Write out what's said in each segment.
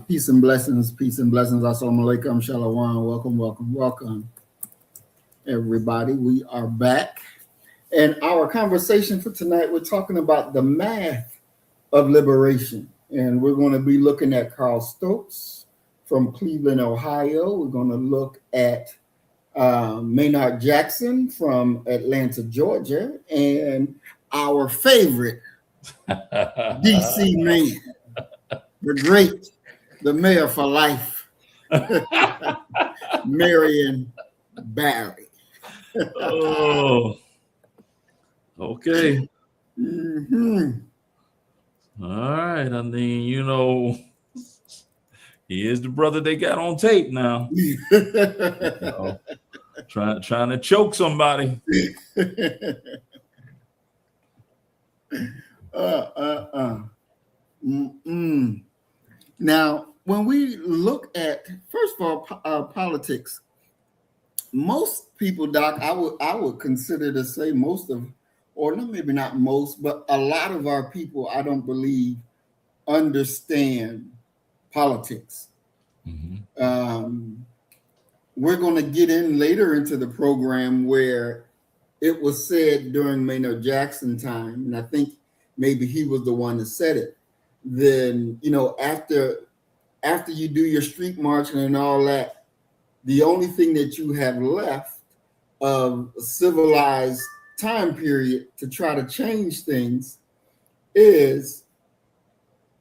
Peace and blessings, peace and blessings. Assalamu alaikum, shalom. Welcome, welcome, welcome, everybody. We are back. And our conversation for tonight, we're talking about the math of liberation. And we're going to be looking at Carl Stokes from Cleveland, Ohio. We're going to look at Maynard Jackson from Atlanta, Georgia, and our favorite DC man, the great, the mayor for life, Marion Barry. Oh, okay. Mm-hmm. All right. I mean, he is the brother they got on tape now. Trying to choke somebody. Now, when we look at, first of all, politics, most people, Doc, I would consider to say most of, or maybe not most, but a lot of our people, I don't believe, understand politics. Mm-hmm. We're going to get in later into the program where it was said during Maynard Jackson time, and I think maybe he was the one that said it. Then, after you do your street marching and all that, the only thing that you have left of a civilized time period to try to change things is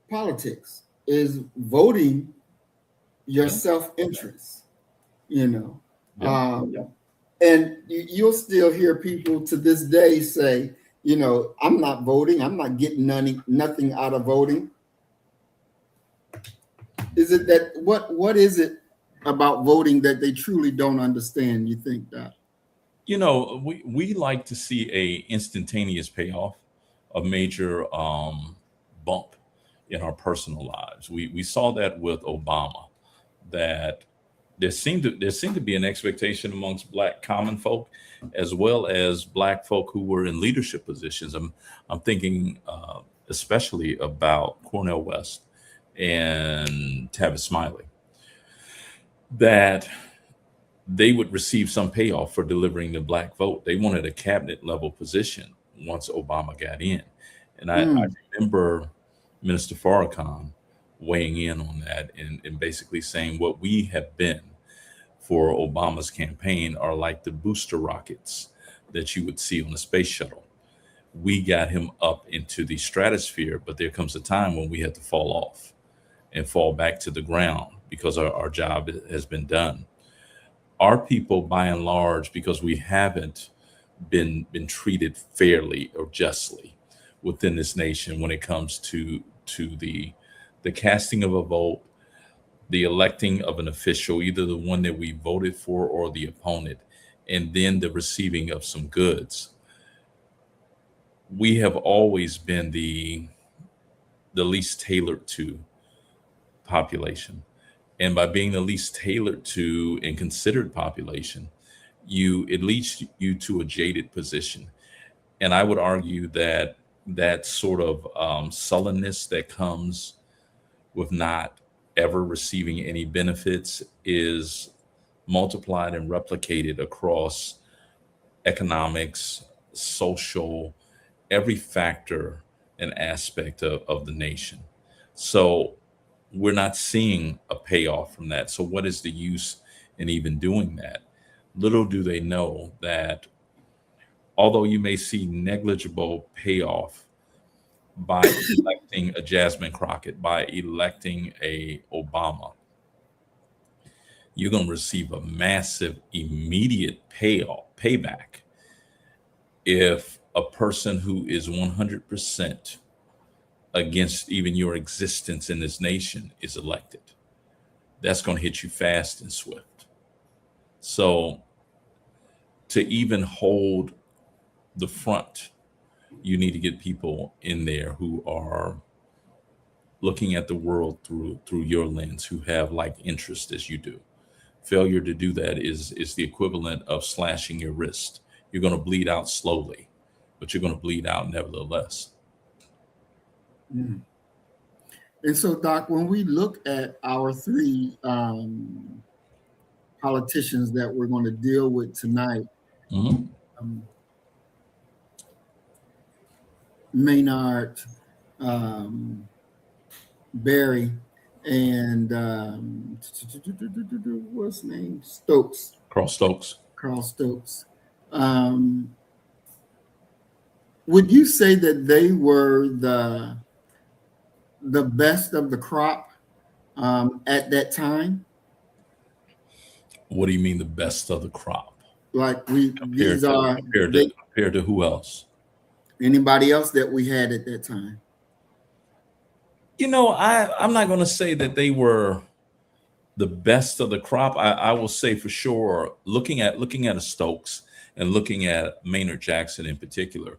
politics, is voting your self-interest, And you'll still hear people to this day say, I'm not voting. I'm not getting nothing out of voting. Is it that what is it about voting that they truly don't understand, you think, Doc? We like to see a instantaneous payoff, a major bump in our personal lives. We saw that with Obama, that there seemed to be an expectation amongst Black common folk, as well as Black folk who were in leadership positions. I'm thinking especially about Cornel West and Tavis Smiley, that they would receive some payoff for delivering the Black vote. They wanted a cabinet level position once Obama got in. And I remember Minister Farrakhan weighing in on that and basically saying what we have been for Obama's campaign are like the booster rockets that you would see on the space shuttle. We got him up into the stratosphere, but there comes a time when we had to fall off and fall back to the ground because our job has been done. Our people, by and large, because we haven't been treated fairly or justly within this nation when it comes to the casting of a vote, the electing of an official, either the one that we voted for or the opponent, and then the receiving of some goods. We have always been the least tailored to population. And by being the least tailored to and considered population, it leads you to a jaded position. And I would argue that sort of sullenness that comes with not ever receiving any benefits is multiplied and replicated across economics, social, every factor and aspect of the nation. So we're not seeing a payoff from that. So what is the use in even doing that? Little do they know that although you may see negligible payoff by electing a Jasmine Crockett, by electing a Obama, you're going to receive a massive immediate payback if a person who is 100% against even your existence in this nation is elected. That's going to hit you fast and swift. So to even hold the front, you need to get people in there who are looking at the world through your lens, who have like interest as you do. Failure to do that is the equivalent of slashing your wrist. You're going to bleed out slowly, but you're going to bleed out nevertheless. And so, Doc, when we look at our three politicians that we're going to deal with tonight, Mhm. Maynard Barry and what's his name? Stokes. Carl Stokes. Carl Stokes. Would you say that they were the best of the crop at that time? What do you mean the best of the crop? Like Compared to who else? Anybody else that we had at that time? I'm not going to say that they were the best of the crop. I will say for sure, looking at a Stokes and looking at Maynard Jackson in particular,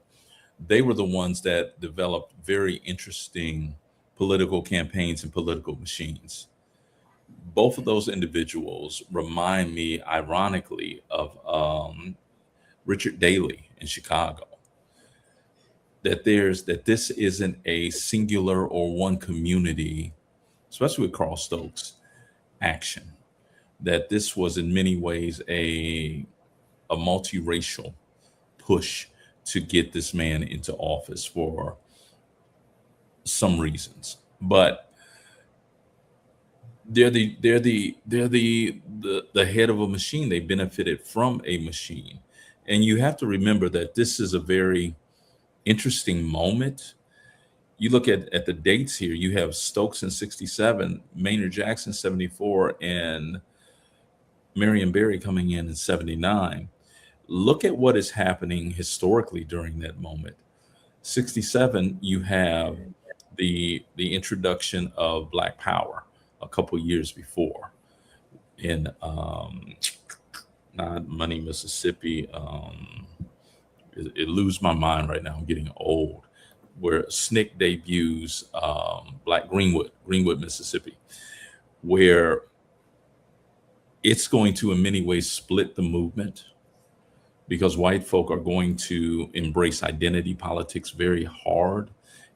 they were the ones that developed very interesting political campaigns and political machines. Both of those individuals remind me, ironically, of Richard Daley in Chicago. That this isn't a singular or one community, especially with Carl Stokes, action. That this was in many ways a multiracial push to get this man into office for some reasons. But they're the head of a machine. They benefited from a machine. And you have to remember that this is a very interesting moment. You look at the dates here, you have Stokes in 67, Maynard Jackson 74, and Marion Barry coming in 79. Look at what is happening historically during that moment. 67, you have the introduction of Black Power a couple years before in not Money, Mississippi. It lose my mind right now. I'm getting old. Where SNCC debuts Black Greenwood, Mississippi, where it's going to in many ways split the movement because white folk are going to embrace identity politics very hard.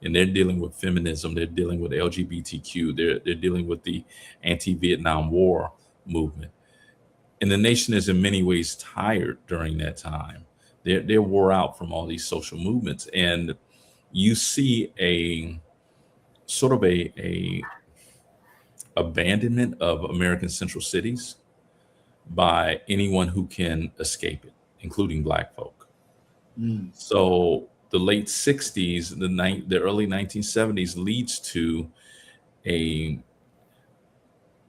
And they're dealing with feminism. They're dealing with LGBTQ. They're dealing with the anti-Vietnam War movement. And the nation is in many ways tired during that time. They're wore out from all these social movements. And you see a sort of a abandonment of American central cities by anyone who can escape it, including Black folk. So the late 60s, the early 1970s leads to a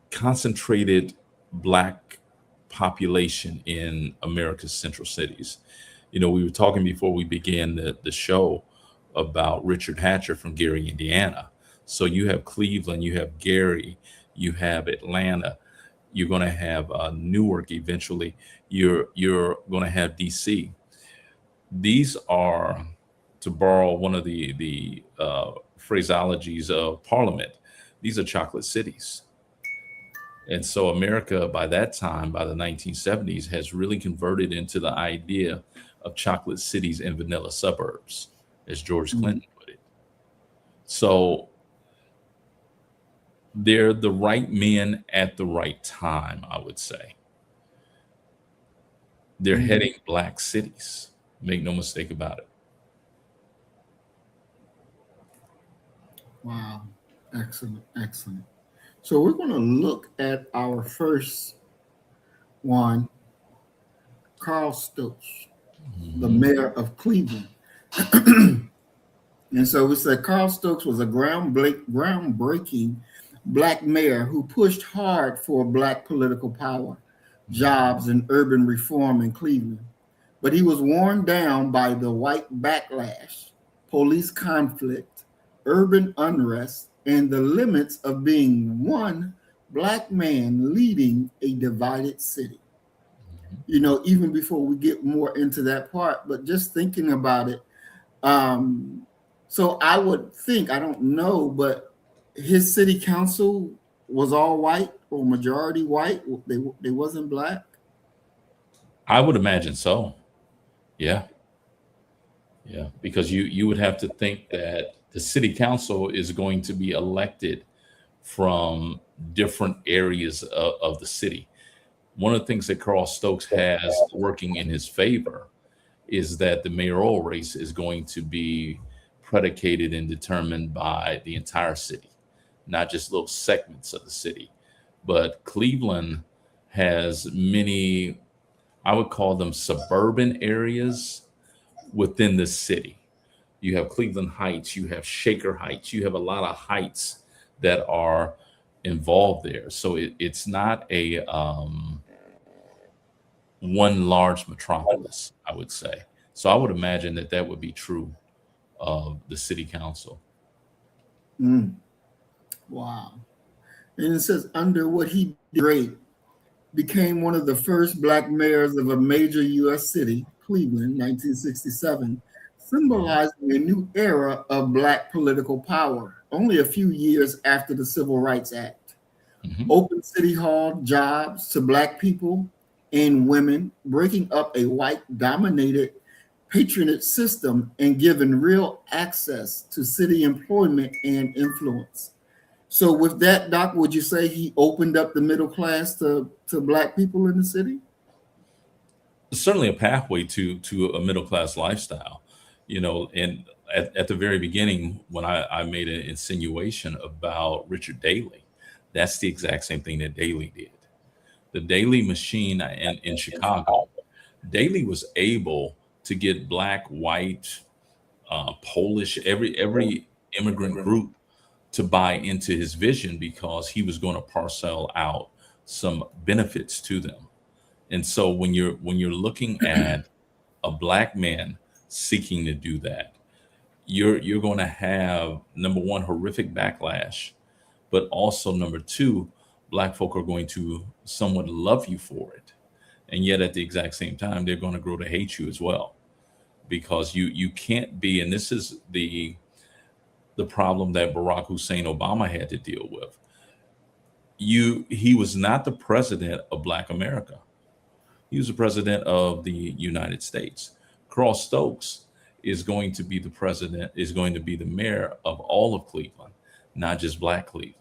concentrated Black population in America's central cities. We were talking before we began the show about Richard Hatcher from Gary, Indiana. So you have Cleveland, you have Gary, you have Atlanta, you're going to have Newark eventually, you're going to have DC. These are, to borrow one of the phraseologies of Parliament, these are chocolate cities. And so America, by that time, by the 1970s, has really converted into the idea of chocolate cities and vanilla suburbs, as George Clinton put it. So they're the right men at the right time, I would say. They're heading Black cities. Make no mistake about it. Wow. Excellent. Excellent. So we're going to look at our first one, Carl Stokes, the mayor of Cleveland. And so we said Carl Stokes was a groundbreaking Black mayor who pushed hard for Black political power, jobs, and urban reform in Cleveland. But he was worn down by the white backlash, police conflict, urban unrest, and the limits of being one Black man leading a divided city. Even before we get more into that part, but just thinking about it, so I would think, I don't know, but his city council was all white or majority white. They wasn't Black. I would imagine so. Yeah. Because you would have to think that the city council is going to be elected from different areas of the city. One of the things that Carl Stokes has working in his favor is that the mayoral race is going to be predicated and determined by the entire city, not just little segments of the city. But Cleveland has many, I would call them suburban areas within the city. You have Cleveland Heights, you have Shaker Heights, you have a lot of heights that are involved there. So it's not a one large metropolis, I would say. So I would imagine that that would be true of the city council. Mm. Wow. And it says, under what he did great, became one of the first Black mayors of a major U.S. city, Cleveland, 1967, symbolizing a new era of Black political power, only a few years after the Civil Rights Act. Open city hall jobs to Black people and women, breaking up a white-dominated patronage system and giving real access to city employment and influence. So with that, Doc, would you say he opened up the middle class to Black people in the city? Certainly a pathway to a middle class lifestyle, and at the very beginning, when I made an insinuation about Richard Daley, that's the exact same thing that Daley did. The Daley machine in Chicago, Daley was able to get Black, white, Polish, every immigrant group to buy into his vision because he was going to parcel out some benefits to them. And so when you're looking at a Black man seeking to do that, you're going to have, number one, horrific backlash, but also number two, Black folk are going to somewhat love you for it. And yet at the exact same time, they're going to grow to hate you as well, because you can't be, and this is the problem that Barack Hussein Obama had to deal with. He was not the president of Black America. He was the president of the United States. Carl Stokes is going to be the mayor of all of Cleveland, not just Black Cleveland.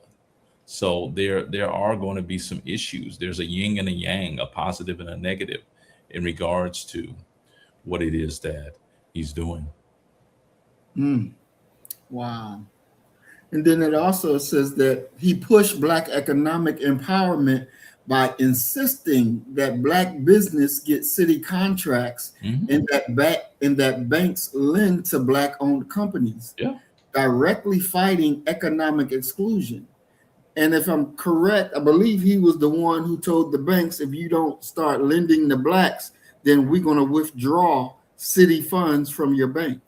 So there are going to be some issues. There's a yin and a yang, a positive and a negative in regards to what it is that he's doing. Wow. And then it also says that he pushed Black economic empowerment by insisting that Black business get city contracts and that banks lend to Black-owned companies, directly fighting economic exclusion. And if I'm correct, I believe he was the one who told the banks, if you don't start lending to Blacks, then we're going to withdraw city funds from your bank.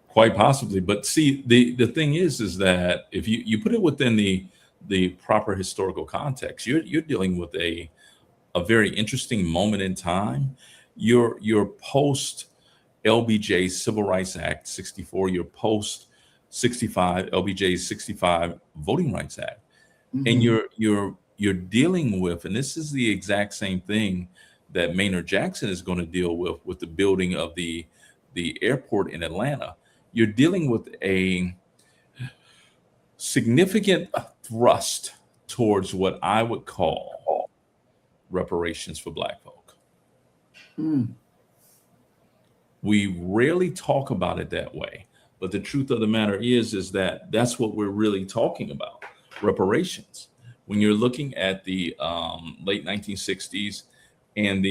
Quite possibly. But see, the thing is that if you put it within the proper historical context, you're dealing with a very interesting moment in time. You're post LBJ Civil Rights Act 64, you're post 65 LBJ 65 Voting Rights Act, and you're dealing with, and this is the exact same thing that Maynard Jackson is going to deal with the building of the airport in Atlanta. You're dealing with a significant thrust towards what I would call reparations for Black folk. We rarely talk about it that way, but the truth of the matter is that that's what we're really talking about, reparations. When you're looking at the late 1960s and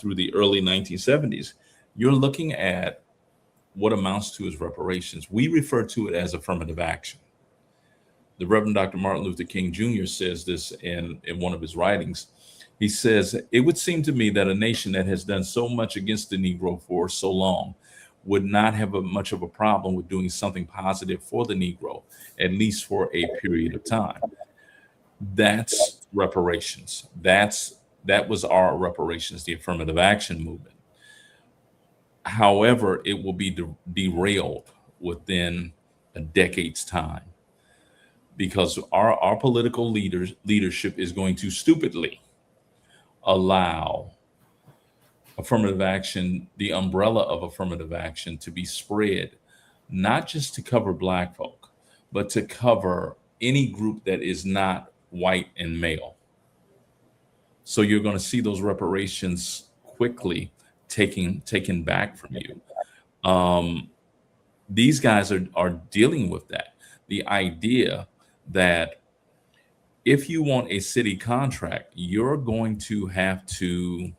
through the early 1970s, you're looking at what amounts to as reparations. We refer to it as affirmative action. The Reverend Dr. Martin Luther King Jr. says this in one of his writings. He says, "It would seem to me that a nation that has done so much against the Negro for so long would not have much of a problem with doing something positive for the Negro, at least for a period of time." That's reparations. That was our reparations, the affirmative action movement. However, it will be derailed within a decade's time, because our political leadership is going to stupidly allow affirmative action, the umbrella of affirmative action, to be spread, not just to cover Black folk, but to cover any group that is not white and male. So you're going to see those reparations quickly taken back from you. These guys are dealing with that. The idea that if you want a city contract, you're going to have to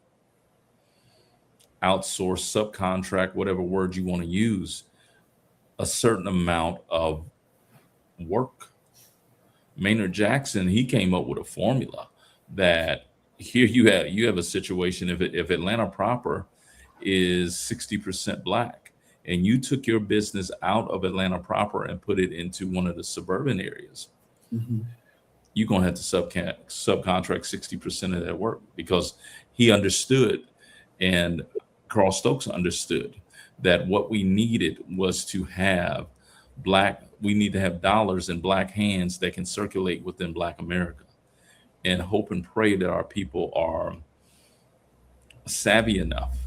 outsource, subcontract, whatever word you want to use, a certain amount of work. Maynard Jackson, he came up with a formula that here you have a situation, if Atlanta proper is 60% black and you took your business out of Atlanta proper and put it into one of the suburban areas, you're going to have to subcontract 60% of that work, because he understood, and Carl Stokes understood, that what we needed was to have we need to have dollars in black hands that can circulate within Black America, and hope and pray that our people are savvy enough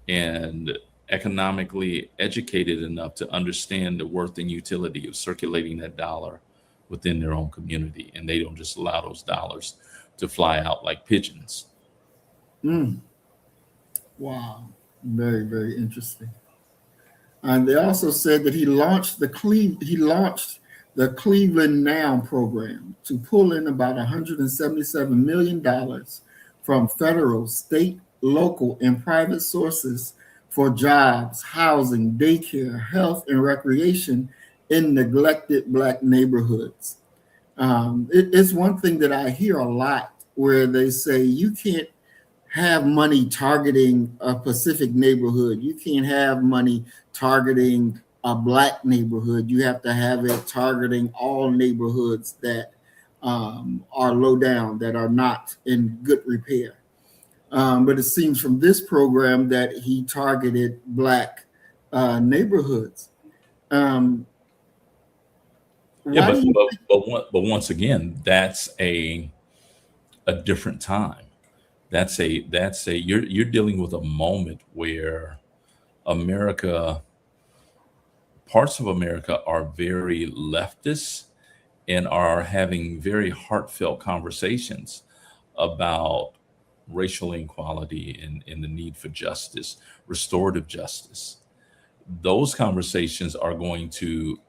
and economically educated enough to understand the worth and utility of circulating that dollar within their own community, and they don't just allow those dollars to fly out like pigeons. Wow, very, very interesting. And they also said that he launched the Cleveland Now program to pull in about $177 million from federal, state, local, and private sources for jobs, housing, daycare, health, and recreation in neglected Black neighborhoods. It's one thing that I hear a lot, where they say you can't have money targeting a specific neighborhood. You can't have money targeting a Black neighborhood. You have to have it targeting all neighborhoods that are low down, that are not in good repair. But it seems from this program that he targeted Black neighborhoods. But once again, that's a different time. That's a you're dealing with a moment where parts of America are very leftist and are having very heartfelt conversations about racial inequality and the need for justice, restorative justice. Those conversations are going to,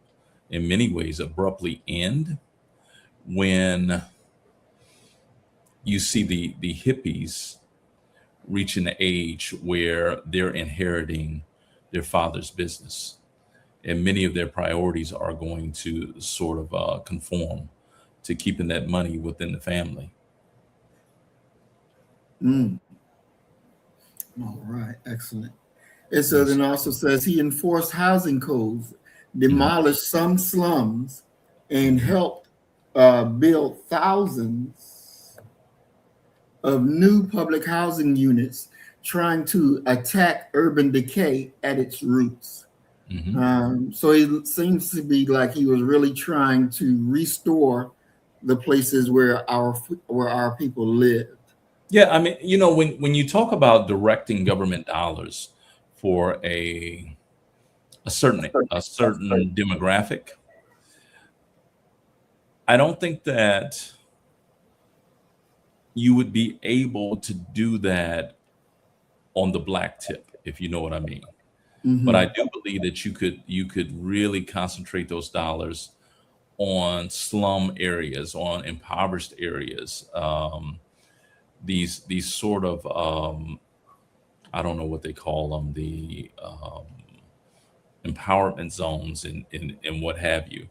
in many ways, abruptly end when you see the hippies reaching the age where they're inheriting their father's business, and many of their priorities are going to sort of conform to keeping that money within the family. All right, excellent. And so then also says he enforced housing codes, demolished some slums, and helped build thousands of new public housing units, trying to attack urban decay at its roots. So it seems to be like he was really trying to restore the places where our people lived. Yeah, I mean, when you talk about directing government dollars for a certain demographic, I don't think that you would be able to do that on the Black tip, if you know what I mean. But I do believe that you could really concentrate those dollars on slum areas, on impoverished areas, these sort of I don't know what they call them, the empowerment zones and what have you.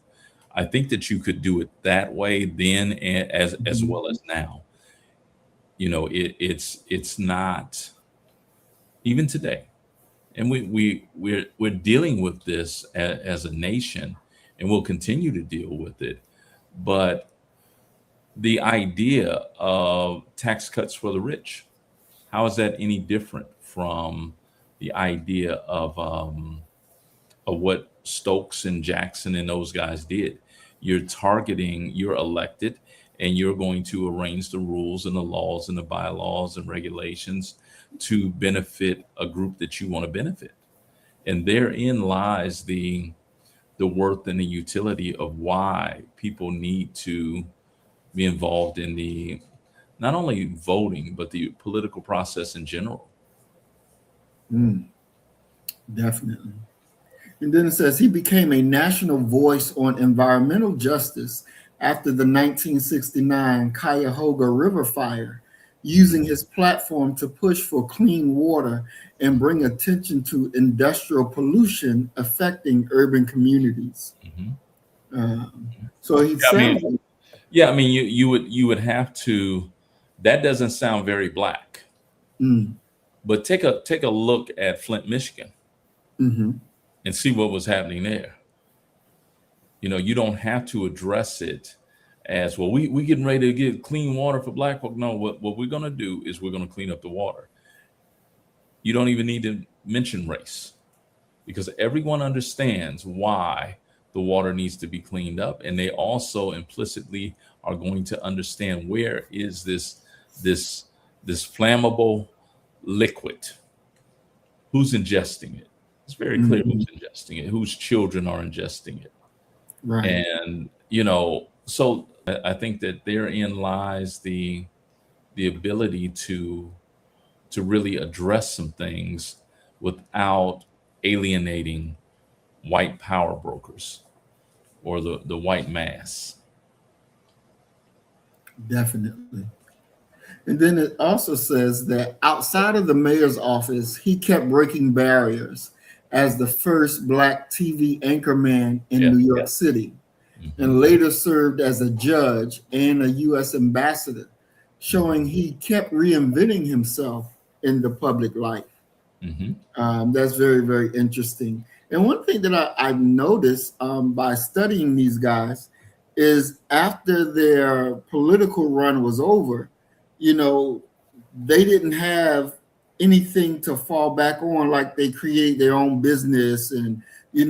I think that you could do it that way then, as well as now. It's not even today, and we're dealing with this as a nation, and we'll continue to deal with it. But the idea of tax cuts for the rich, how is that any different from the idea of what Stokes and Jackson and those guys did? You're elected, and you're going to arrange the rules and the laws and the bylaws and regulations to benefit a group that you want to benefit. And therein lies the the worth and the utility of why people need to be involved in the not only voting but the political process in general. Definitely. And then it says he became a national voice on environmental justice after the 1969 Cuyahoga River fire, using his platform to push for clean water and bring attention to industrial pollution affecting urban communities. So he sounds like, Yeah, I mean, you would have to. That doesn't sound very black, but take a look at Flint, Michigan, and see what was happening there. You don't have to address it as well. We getting ready to get clean water for black folk. No, what we're gonna do is we're gonna clean up the water. You don't even need to mention race, because everyone understands why the water needs to be cleaned up, and they also implicitly are going to understand where is this flammable liquid, who's ingesting it. It's very clear who's ingesting it, whose children are ingesting it. right. And so I think that therein lies the ability to really address some things without alienating white power brokers or the white mass. Definitely. And then it also says that outside of the mayor's office, he kept breaking barriers as the first Black TV anchorman in New York City, and later served as a judge and a U.S. ambassador, showing he kept reinventing himself in the public life. That's very, very interesting. And one thing that I've noticed by studying these guys is after their political run was over, they didn't have anything to fall back on, like they create their own business and,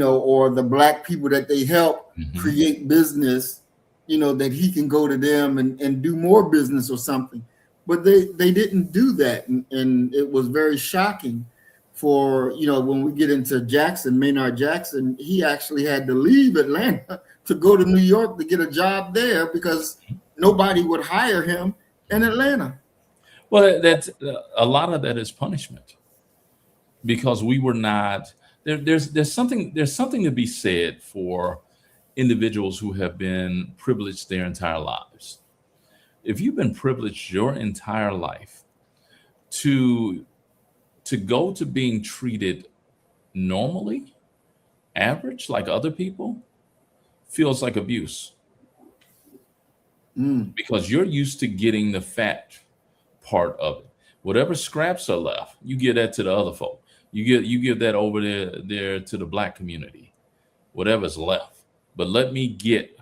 or the Black people that they help create business, that he can go to them and do more business or something. But they didn't do that. And it was very shocking for, when we get into Jackson, Maynard Jackson, he actually had to leave Atlanta to go to New York to get a job there because nobody would hire him in Atlanta. Well, that's a lot of that is punishment, because we were not there. There's something to be said for individuals who have been privileged their entire lives. If you've been privileged your entire life, to go to being treated normally, average, like other people, feels like abuse, because you're used to getting the fat part of it. Whatever scraps are left, you give that to the other folk. You give that over there to the Black community, whatever's left. But let me get,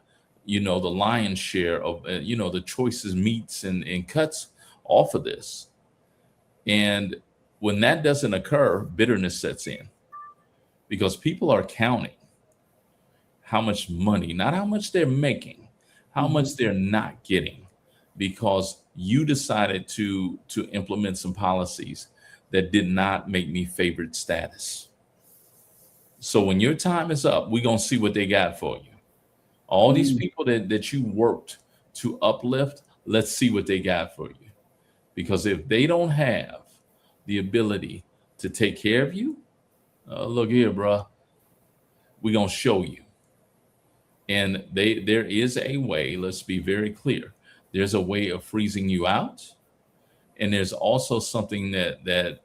the lion's share of, the choicest meats and cuts off of this. And when that doesn't occur, bitterness sets in, because people are counting how much money, not how much they're making, how much they're not getting, because you decided to implement some policies that did not make me favorite status. So when your time is up, we're going to see what they got for you. All these people that you worked to uplift, let's see what they got for you. Because if they don't have the ability to take care of you, look here, bro, we're going to show you. And there is a way, let's be very clear. There's a way of freezing you out. And there's also something that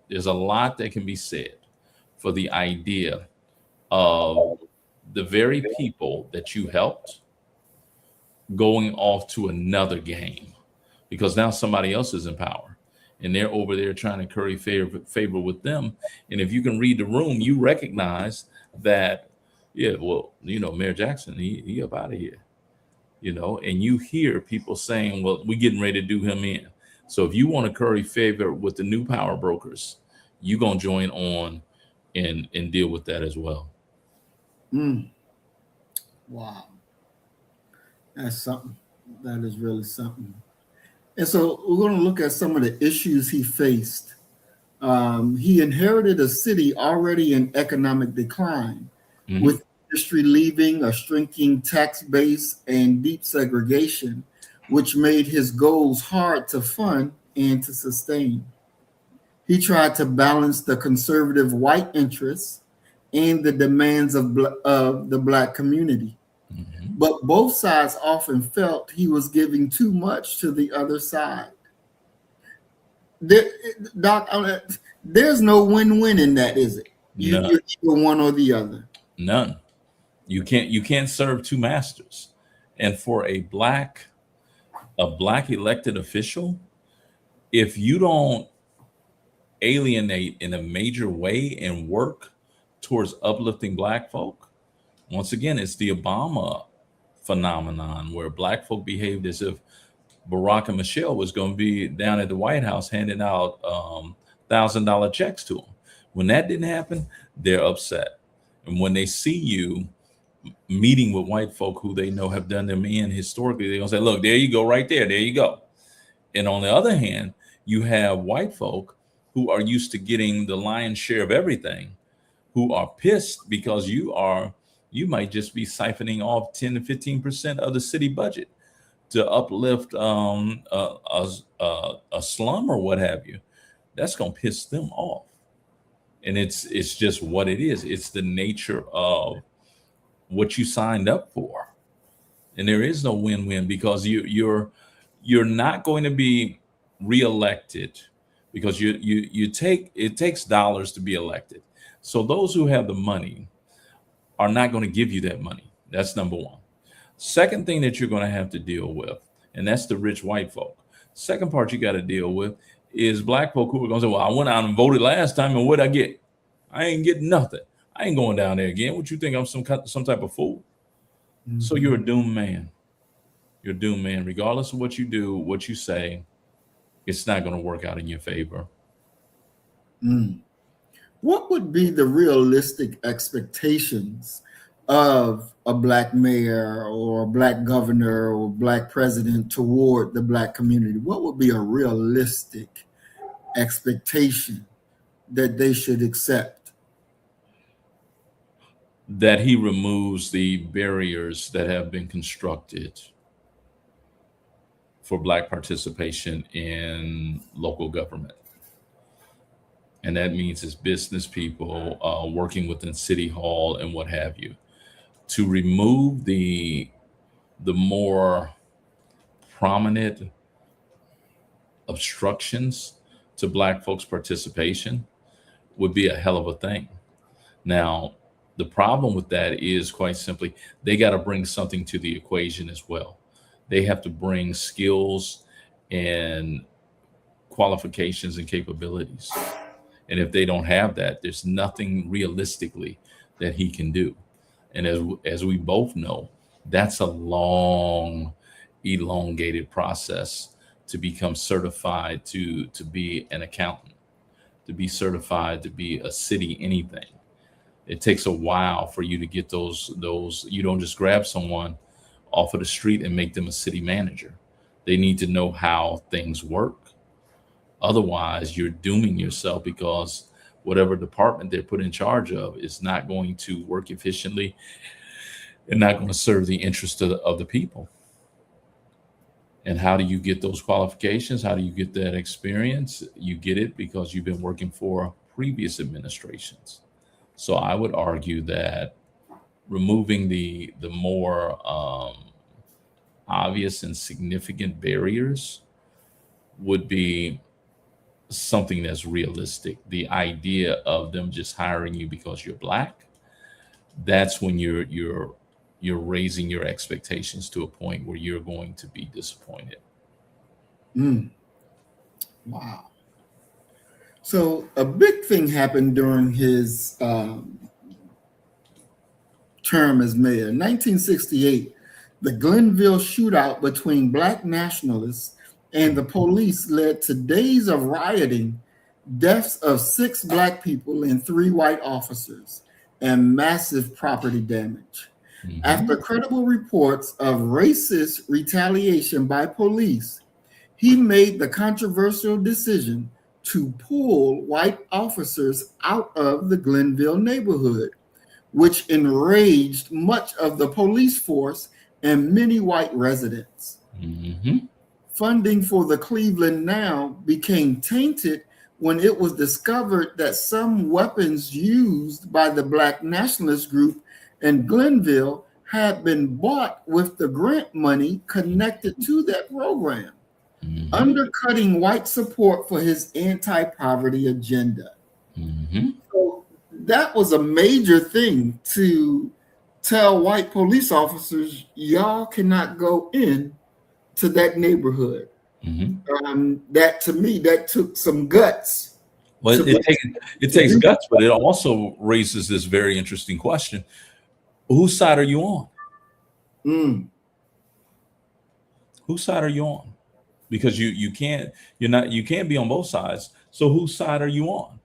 there's a lot that can be said for the idea of the very people that you helped going off to another game, because now somebody else is in power and they're over there trying to curry favor with them. And if you can read the room, you recognize that, Mayor Jackson, he up out of here, and you hear people saying, well, we're getting ready to do him in. So if you want to curry favor with the new power brokers, you're going to join on and deal with that as well. Wow. That's something. That is really something. And so we're going to look at some of the issues he faced. He inherited a city already in economic decline, with industry leaving, a shrinking tax base, and deep segregation, which made his goals hard to fund and to sustain. He tried to balance the conservative white interests and the demands of the Black community. Mhm. But both sides often felt he was giving too much to the other side. There, Doc, there's no win-win in that, is it? You're None. either one or the other. None. You can't serve two masters. And for a black elected official, if you don't alienate in a major way and work towards uplifting Black folk, once again, it's the Obama phenomenon where Black folk behaved as if Barack and Michelle was going to be down at the White House handing out $1,000 checks to them. When that didn't happen, they're upset. And when they see you meeting with white folk who they know have done them in historically, they're going to say, look, there you go, right there. There you go. And on the other hand, you have white folk who are used to getting the lion's share of everything, who are pissed because you might just be siphoning off 10 to 15% of the city budget to uplift a slum or what have you. That's going to piss them off. And it's just what it is. It's the nature of what you signed up for. And there is no win-win because you're not going to be reelected because it takes dollars to be elected. So those who have the money are not going to give you that money. That's number one. Second thing that you're going to have to deal with, and that's the rich white folk. Second part you got to deal with is Black folk who are going to say, well, I went out and voted last time, and what'd I get? I ain't getting nothing. I ain't going down there again. What you think? I'm some type of fool? Mm-hmm. So you're a doomed man. You're a doomed man. Regardless of what you do, what you say, it's not going to work out in your favor. What would be the realistic expectations of a Black mayor or a Black governor or Black president toward the Black community? What would be a realistic expectation that they should accept? That he removes the barriers that have been constructed for Black participation in local government. And that means it's business people working within City Hall and what have you. To remove the more prominent obstructions to Black folks' participation would be a hell of a thing. Now, the problem with that is quite simply, they got to bring something to the equation as well. They have to bring skills and qualifications and capabilities. And if they don't have that, there's nothing realistically that he can do. And as we both know, that's a long, elongated process to become certified to be an accountant, to be certified to be a city anything. It takes a while for you to get those. You don't just grab someone off of the street and make them a city manager. They need to know how things work. Otherwise, you're dooming yourself because whatever department they're put in charge of is not going to work efficiently and not going to serve the interest of the people. And how do you get those qualifications? How do you get that experience? You get it because you've been working for previous administrations. So I would argue that removing the more obvious and significant barriers would be something that's realistic. The idea of them just hiring you because you're Black, that's when you're raising your expectations to a point where you're going to be disappointed. Wow. So a big thing happened during his term as mayor. In 1968, the Glenville shootout between Black nationalists and the police led to days of rioting, deaths of 6 Black people and 3 white officers, and massive property damage. Mm-hmm. After credible reports of racist retaliation by police, he made the controversial decision to pull white officers out of the Glenville neighborhood, which enraged much of the police force and many white residents. Mm-hmm. Funding for the Cleveland Now became tainted when it was discovered that some weapons used by the Black nationalist group in Glenville had been bought with the grant money connected to that program, Mm-hmm. undercutting white support for his anti-poverty agenda. Mm-hmm. So that was a major thing to tell white police officers, y'all cannot go in to that neighborhood. Mm-hmm. That to me, that took some guts. Well, it takes guts, but it also raises this very interesting question: whose side are you on? Mm. Whose side are you on? Because you can't be on both sides. So whose side are you on?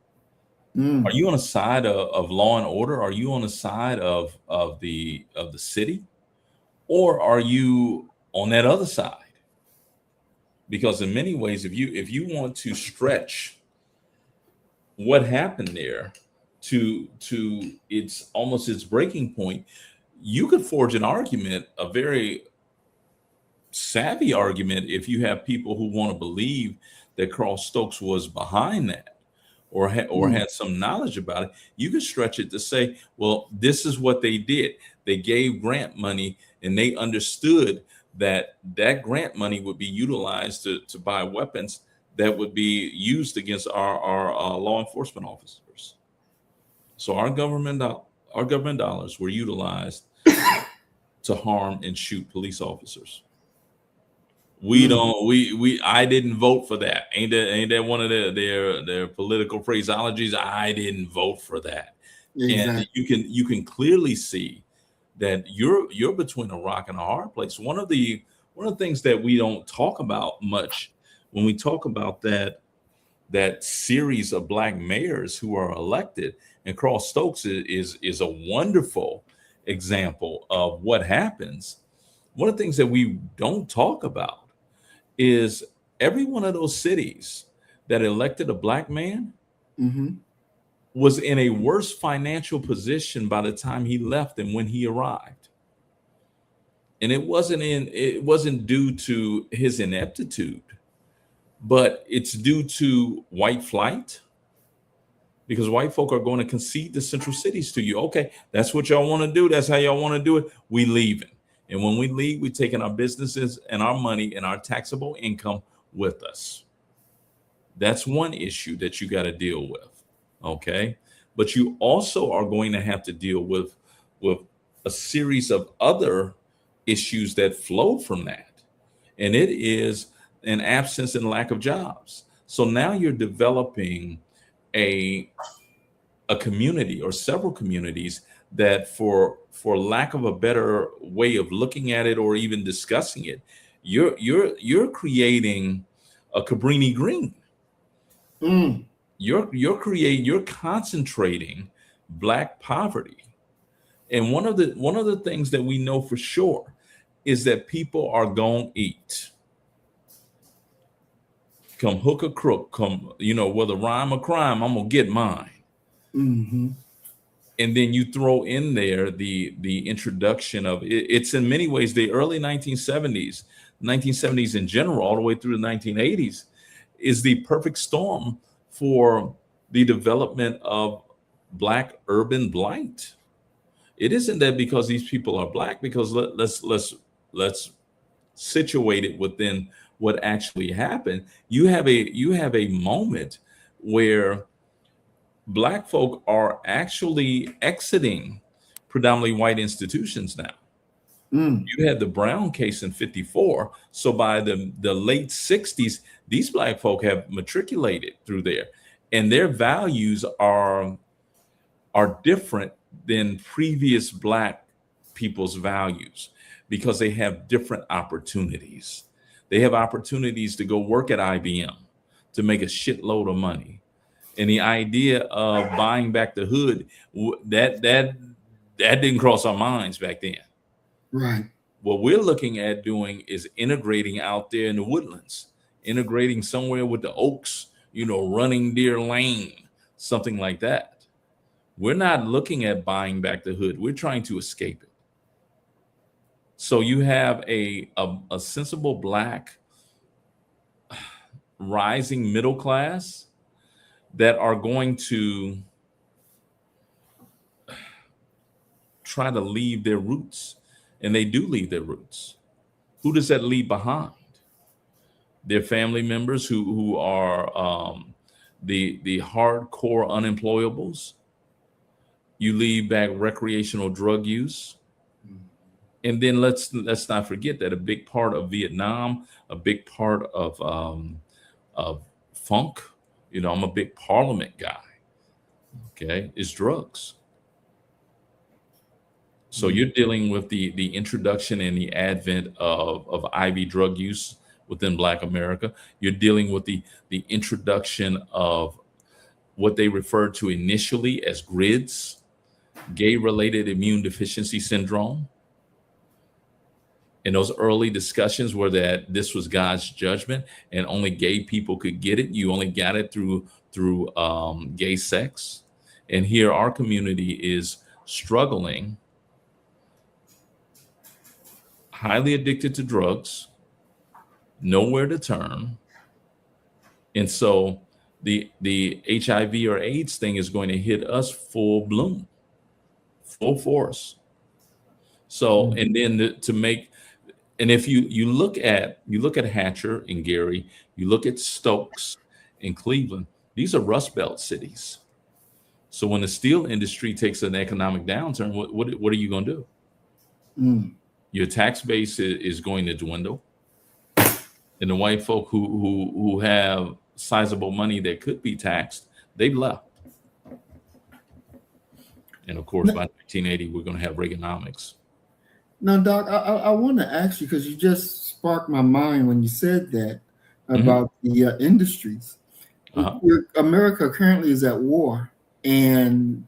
Mm. Are you on a side of law and order? Are you on the side of the city, or are you on that other side? Because in many ways, if you want to stretch what happened there to its breaking point, you could forge an argument, a very savvy argument, if you have people who want to believe that Carl Stokes was behind that, or had some knowledge about it. You could stretch it to say, well, this is what they did. They gave grant money, and they understood that grant money would be utilized to buy weapons that would be used against our law enforcement officers. So our government dollars were utilized to harm and shoot police officers. I didn't vote for that. Ain't that one of their political phraseologies? I didn't vote for that. Exactly. And you can clearly see that you're between a rock and a hard place. One of the things that we don't talk about much when we talk about that series of Black mayors who are elected, and Carl Stokes is a wonderful example of what happens. One of the things that we don't talk about is every one of those cities that elected a Black man was in a worse financial position by the time he left than when he arrived. And it wasn't due to his ineptitude, but it's due to white flight, because white folk are going to concede the central cities to you. Okay, that's what y'all want to do. That's how y'all want to do it. We leaving. And when we leave, we're taking our businesses and our money and our taxable income with us. That's one issue that you got to deal with. Okay. But you also are going to have to deal with a series of other issues that flow from that. And it is an absence and lack of jobs. So now you're developing a community or several communities that, for lack of a better way of looking at it or even discussing it, you're creating a Cabrini Green. You're concentrating Black poverty. And one of the things that we know for sure is that people are gonna eat. Come hook or crook, come, whether rhyme or crime, I'm gonna get mine. And then you throw in there the introduction of it's in many ways the early 1970s in general, all the way through the 1980s, is the perfect storm for the development of Black urban blight. It isn't that because these people are Black, because let's situate it within what actually happened. You have a moment where Black folk are actually exiting predominantly white institutions now. You had the Brown case in 54. So by the late 60s, these Black folk have matriculated through there, and their values are different than previous Black people's values, because they have different opportunities. They have opportunities to go work at IBM to make a shitload of money. And the idea of buying back the hood, that didn't cross our minds back then. Right. What we're looking at doing is integrating out there in the woodlands, integrating somewhere with the oaks, Running Deer Lane, something like that. We're not looking at buying back the hood. We're trying to escape it. So you have a sensible Black rising middle class that are going to try to leave their roots, and they do leave their roots. Who does that leave behind? Their family members who are the hardcore unemployables. You leave back recreational drug use. And then let's not forget that a big part of Vietnam, a big part of funk, I'm a big Parliament guy, okay, is drugs. So you're dealing with the introduction and the advent of IV drug use within Black America. You're dealing with the introduction of what they referred to initially as GRIDS, gay-related immune deficiency syndrome. And those early discussions were that this was God's judgment and only gay people could get it. You only got it through gay sex. And here our community is struggling, highly addicted to drugs, nowhere to turn. And so the HIV or AIDS thing is going to hit us full bloom, full force. So, and then to make, and if you look at Hatcher and Gary, you look at Stokes in Cleveland, these are Rust Belt cities. So when the steel industry takes an economic downturn, what are you going to do? Your tax base is going to dwindle, and the white folk who have sizable money that could be taxed, they've left. And of course, by 1980, we're going to have Reaganomics. Now, Doc, I want to ask you, because you just sparked my mind when you said that about the industries. America currently is at war, and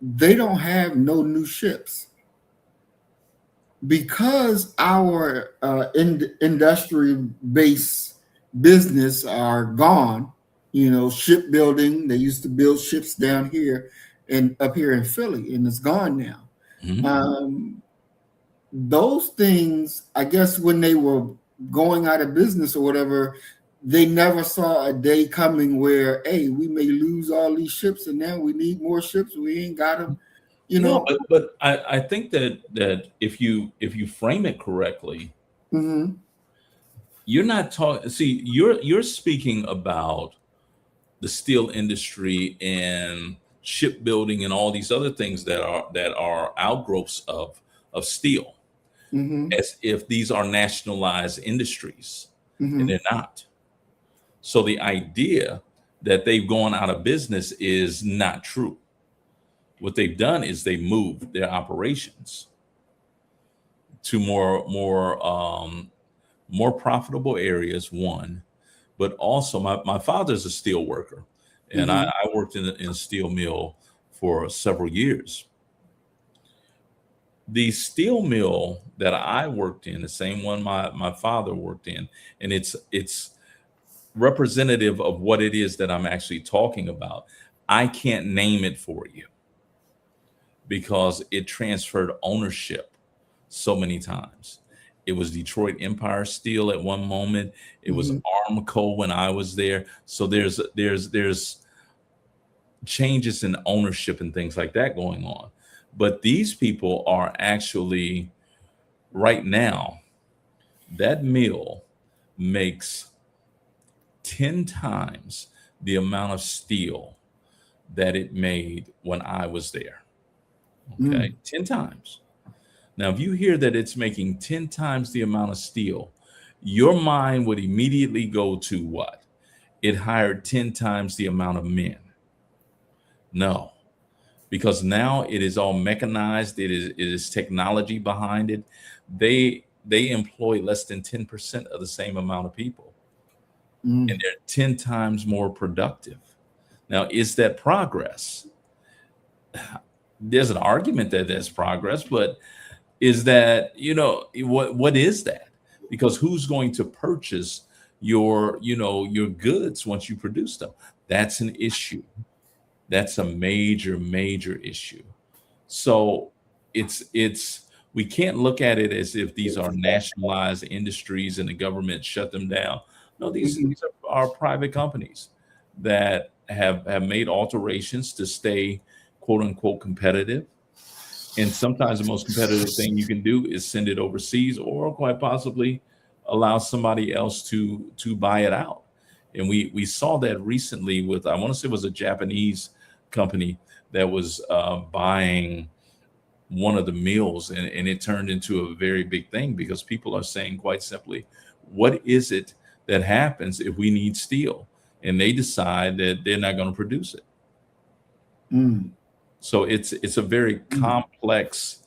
they don't have no new ships. Because our industry-based business are gone, shipbuilding, they used to build ships down here and up here in Philly, and it's gone now. Those things, I guess, when they were going out of business or whatever, they never saw a day coming where, hey, we may lose all these ships, and now we need more ships. We ain't got them. No, but I think that if you frame it correctly, you're not talking. See, you're speaking about the steel industry and shipbuilding and all these other things that are outgrowths of steel, as if these are nationalized industries, and they're not. So the idea that they've gone out of business is not true. What they've done is they moved their operations to more profitable areas, one, but also my father's a steel worker, and I worked in a steel mill for several years. The steel mill that I worked in, the same one my father worked in, and it's representative of what it is that I'm actually talking about. I can't name it for you, because it transferred ownership so many times. It was Detroit Empire Steel at one moment. It was Armco when I was there. So there's changes in ownership and things like that going on. But these people are actually, right now, that mill makes 10 times the amount of steel that it made when I was there. Okay, 10 times. Now, if you hear that it's making 10 times the amount of steel, your mind would immediately go to what? It hired 10 times the amount of men. No, because now it is all mechanized. It is technology behind it. They employ less than 10% of the same amount of people, and they're 10 times more productive. Now, is that progress? There's an argument that there's progress, but is that, what is that? Because who's going to purchase your goods once you produce them? That's an issue. That's a major issue. So it's we can't look at it as if these are nationalized industries and the government shut them down. No, these are private companies that have made alterations to stay quote unquote competitive. And sometimes the most competitive thing you can do is send it overseas, or quite possibly allow somebody else to buy it out. And we saw that recently with, I want to say it was a Japanese company that was buying one of the mills, and it turned into a very big thing because people are saying quite simply, what is it that happens if we need steel? And they decide that they're not going to produce it. Mm. So it's a very complex,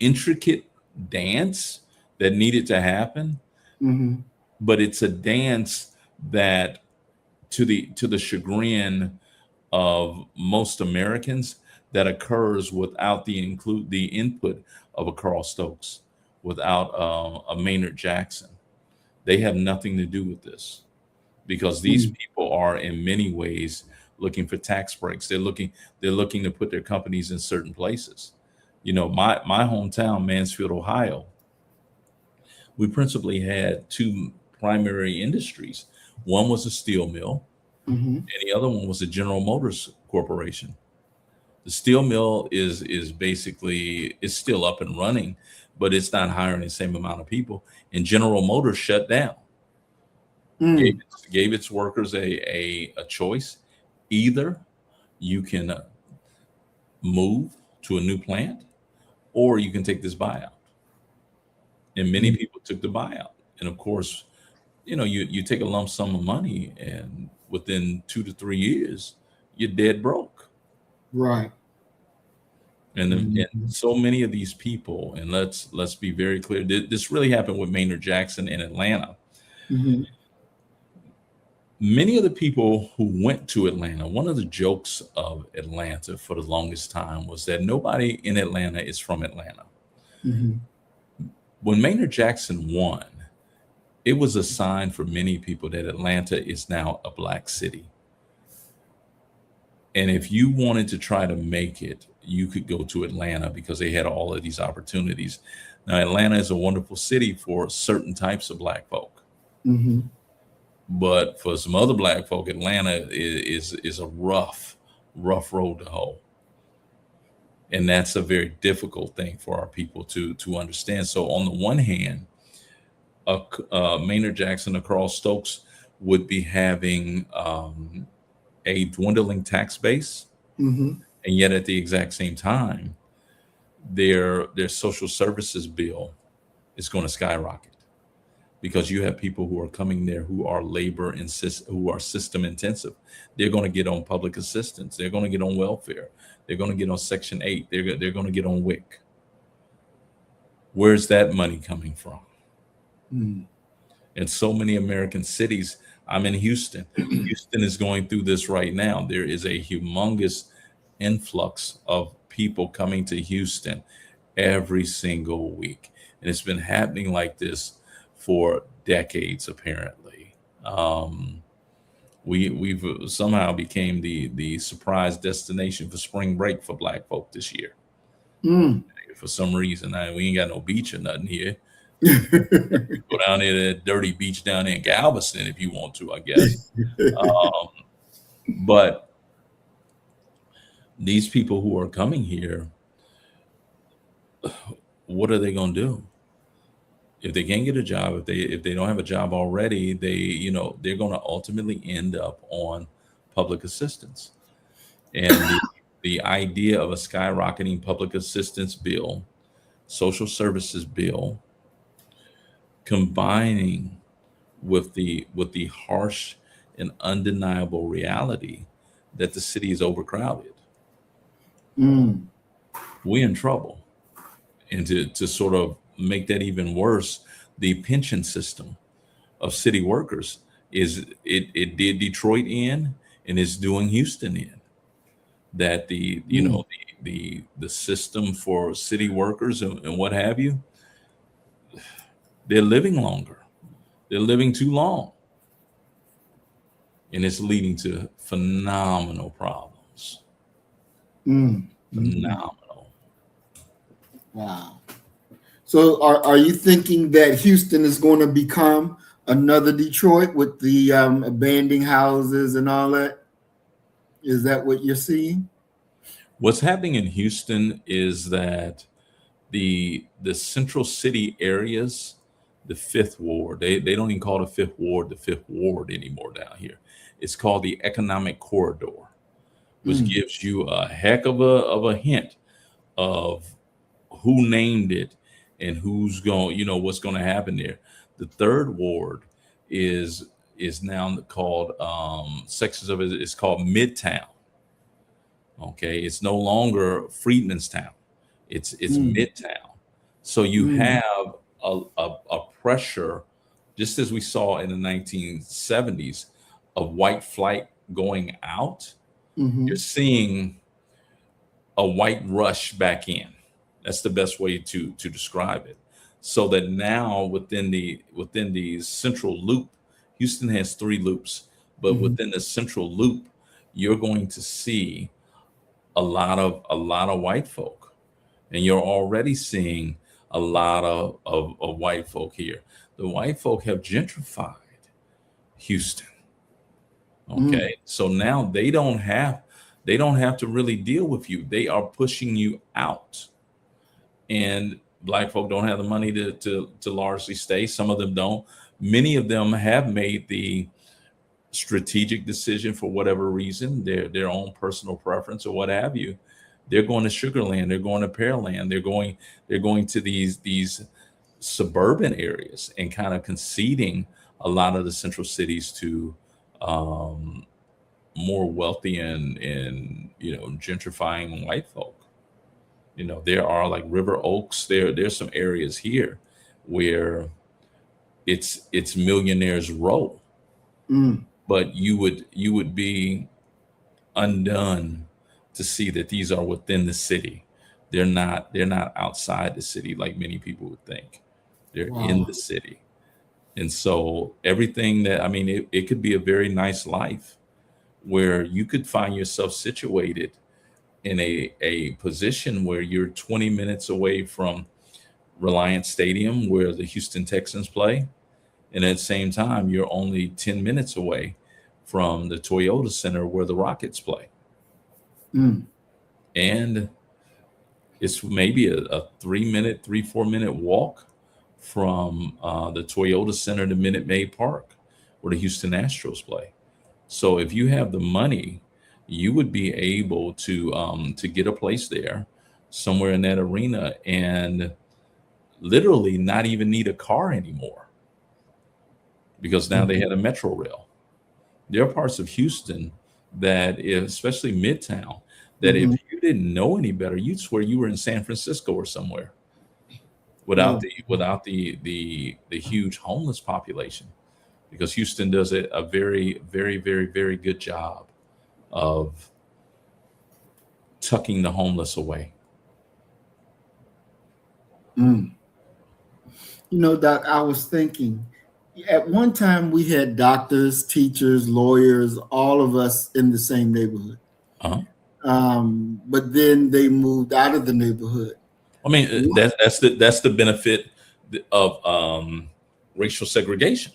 intricate dance that needed to happen, Mm-hmm. but it's a dance that, to the chagrin of most Americans, that occurs without the input of a Carl Stokes, without a Maynard Jackson. They have nothing to do with this, because these people are in many ways looking for tax breaks. They're looking to put their companies in certain places. You know, my hometown, Mansfield, Ohio, we principally had two primary industries. One was a steel mill, Mm-hmm. and the other one was a General Motors Corporation. The steel mill is basically, it's still up and running, but it's not hiring the same amount of people. And General Motors shut down, Mm. gave its workers a choice. Either you can move to a new plant, or you can take this buyout. And many people took the buyout. And of course, you know, you take a lump sum of money, and within 2 to 3 years, you're dead broke. Right. And so many of these people, and let's be very clear, this really happened with Maynard Jackson in Atlanta. Mm-hmm. Many of the people who went to Atlanta, one of the jokes of Atlanta for the longest time was that nobody in Atlanta is from Atlanta. Mm-hmm. When Maynard Jackson won, it was a sign for many people that Atlanta is now a black city. And if you wanted to try to make it, you could go to Atlanta because they had all of these opportunities. Now, Atlanta is a wonderful city for certain types of black folk. Mm-hmm. But for some other black folk, Atlanta is a rough road to hoe. And that's a very difficult thing for our people to understand. So on the one hand, Maynard Jackson or Carl Stokes would be having a dwindling tax base, Mm-hmm. and yet at the exact same time, their social services bill is going to skyrocket, because you have people who are coming there who are who are system intensive. They're going to get on public assistance. They're going to get on welfare. They're going to get on Section 8. They're going to get on WIC. Where's that money coming from? Mm. In so many American cities, I'm in Houston. Houston is going through this right now. There is a humongous influx of people coming to Houston every single week. And it's been happening like this for decades, apparently. We've somehow became the surprise destination for spring break for black folk this year. Mm. For some reason, we ain't got no beach or nothing here. You go down there to that dirty beach down there in Galveston if you want to, I guess. But these people who are coming here, what are they going to do? If they can't get a job, if they don't have a job already, they're going to ultimately end up on public assistance. And the idea of a skyrocketing public assistance bill, social services bill, combining with the harsh and undeniable reality that the city is overcrowded, we're in trouble. And to sort of make that even worse, the pension system of city workers it did Detroit in, and it's doing Houston in. That the system for city workers and what have you, they're living longer. They're living too long. And it's leading to phenomenal problems. Mm. Phenomenal. Wow. So are you thinking that Houston is going to become another Detroit with the abandoned houses and all that? Is that what you're seeing? What's happening in Houston is that the central city areas, the fifth ward, they don't even call the fifth ward anymore down here. It's called the economic corridor, which Mm. gives you a heck of a hint of who named it and who's going, what's going to happen there. The third ward is now called sections of it is called Midtown. Okay, it's no longer Freedmanstown. It's Mm. Midtown. So you Mm. have a pressure, just as we saw in the 1970s, of white flight going out. You're Mm-hmm. seeing a white rush back in. That's the best way to describe it. So that now within the central loop, Houston has three loops, but Mm-hmm. within the central loop, you're going to see a lot of white folk, and you're already seeing a lot of white folk here. The white folk have gentrified Houston. Mm. Okay, so now they don't have to really deal with you. They are pushing you out, and black folk don't have the money to largely stay. Some of them don't. Many of them have made the strategic decision for whatever reason, their own personal preference or what have you. They're going to Sugarland, they're going to Pearland, they're going to these suburban areas and kind of conceding a lot of the central cities to um, more wealthy and gentrifying white folk. There are like River Oaks. There's some areas here where it's millionaires row, Mm. but you would be undone to see that these are within the city. They're not outside the city like many people would think. They're in Wow. the city. And so everything that, I mean, it could be a very nice life where you could find yourself situated in a position where you're 20 minutes away from Reliance Stadium where the Houston Texans play. And at the same time, you're only 10 minutes away from the Toyota Center where the Rockets play. Mm. And it's maybe a 3 minute, 4 minute walk from the Toyota Center to Minute Maid Park where the Houston Astros play. So if you have the money, you would be able to get a place there, somewhere in that arena, and literally not even need a car anymore because now they Mhm. had a metro rail. There are parts of Houston especially Midtown, that if Mhm. you didn't know any better, you'd swear you were in San Francisco or somewhere without Oh. the huge homeless population. Because Houston does a very, very, very, very good job of tucking the homeless away. Mm. Doc, I was thinking at one time we had doctors, teachers, lawyers, all of us in the same neighborhood. Uh-huh. But then they moved out of the neighborhood. I mean, What? that's the benefit of racial segregation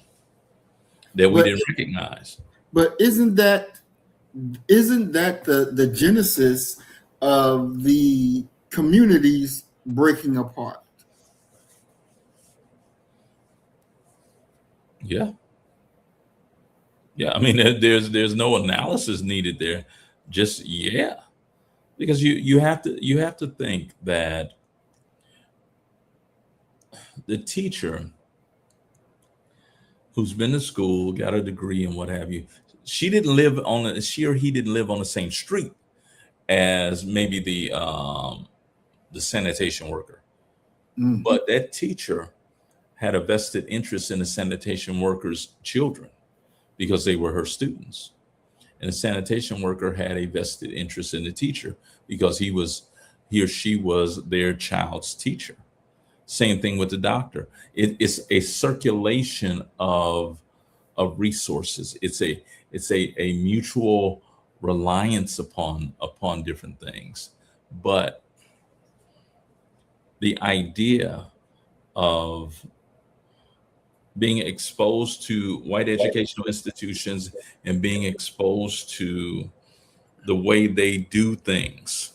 that we But didn't recognize. but isn't that the genesis of the communities breaking apart? Yeah, yeah. I mean, there's no analysis needed there. Just yeah, because you have to think that the teacher who's been to school, got a degree, and what have you, she or he didn't live on the same street as maybe the sanitation worker, Mm. but that teacher had a vested interest in the sanitation worker's children because they were her students. And the sanitation worker had a vested interest in the teacher because he or she was their child's teacher. Same thing with the doctor. It's a circulation of resources. It's a mutual reliance upon different things. But the idea of being exposed to white educational institutions and being exposed to the way they do things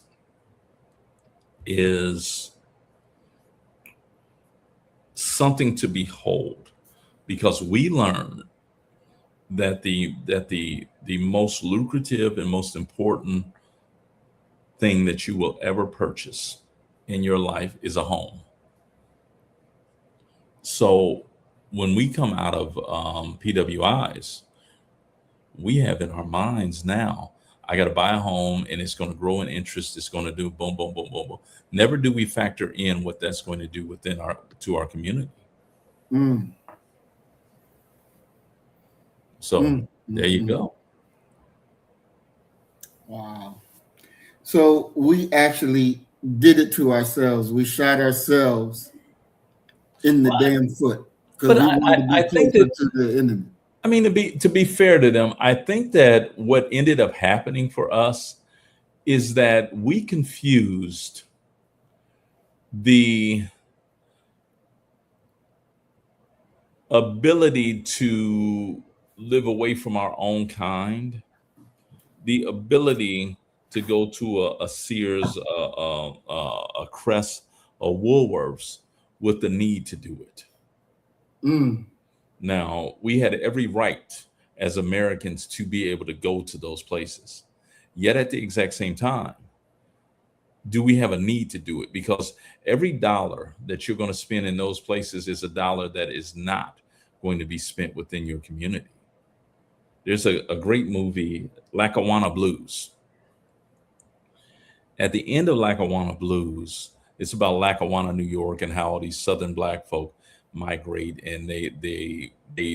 is something to behold, because we learn that the most lucrative and most important thing that you will ever purchase in your life is a home. So when we come out of PWIs, we have in our minds now, I got to buy a home and it's going to grow in interest. It's going to do boom, boom, boom, boom, boom. Never do we factor in what that's going to do within our community. Mm. So there you go. Wow. So we actually did it to ourselves. We shot ourselves in the damn foot because we wanted to be closer to the enemy. I mean, to be fair to them, I think that what ended up happening for us is that we confused the ability to live away from our own kind, the ability to go to a Sears, a Crest, a Woolworths with the need to do it. Now, we had every right as Americans to be able to go to those places. Yet at the exact same time, do we have a need to do it? Because every dollar that you're going to spend in those places is a dollar that is not going to be spent within your community. There's a great movie, Lackawanna Blues. At the end of Lackawanna Blues, it's about Lackawanna, New York, and how all these Southern Black folk migrate, and they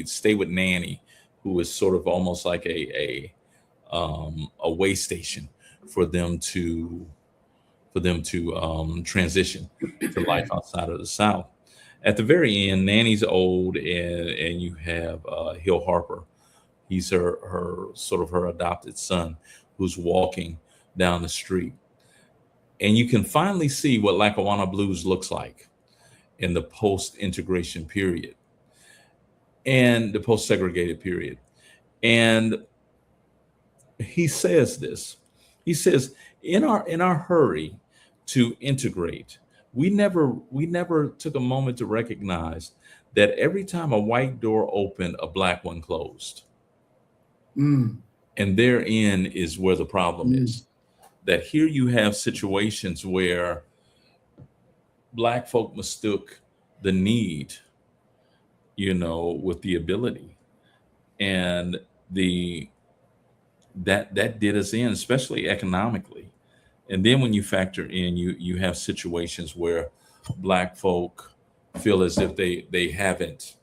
stay with Nanny, who is sort of almost like a way station for them to transition to life outside of the South. At the very end, Nanny's old, and you have Hill Harper. He's her sort of her adopted son, who's walking down the street, and you can finally see what Lackawanna Blues looks like in the post-integration period and the post-segregated period. And he says this. He says, in our hurry to integrate, we never took a moment to recognize that every time a white door opened, a black one closed. And therein is where the problem is. That here you have situations where Black folk mistook the need, with the ability, and that did us in, especially economically. And then when you factor in, you have situations where Black folk feel as if they haven't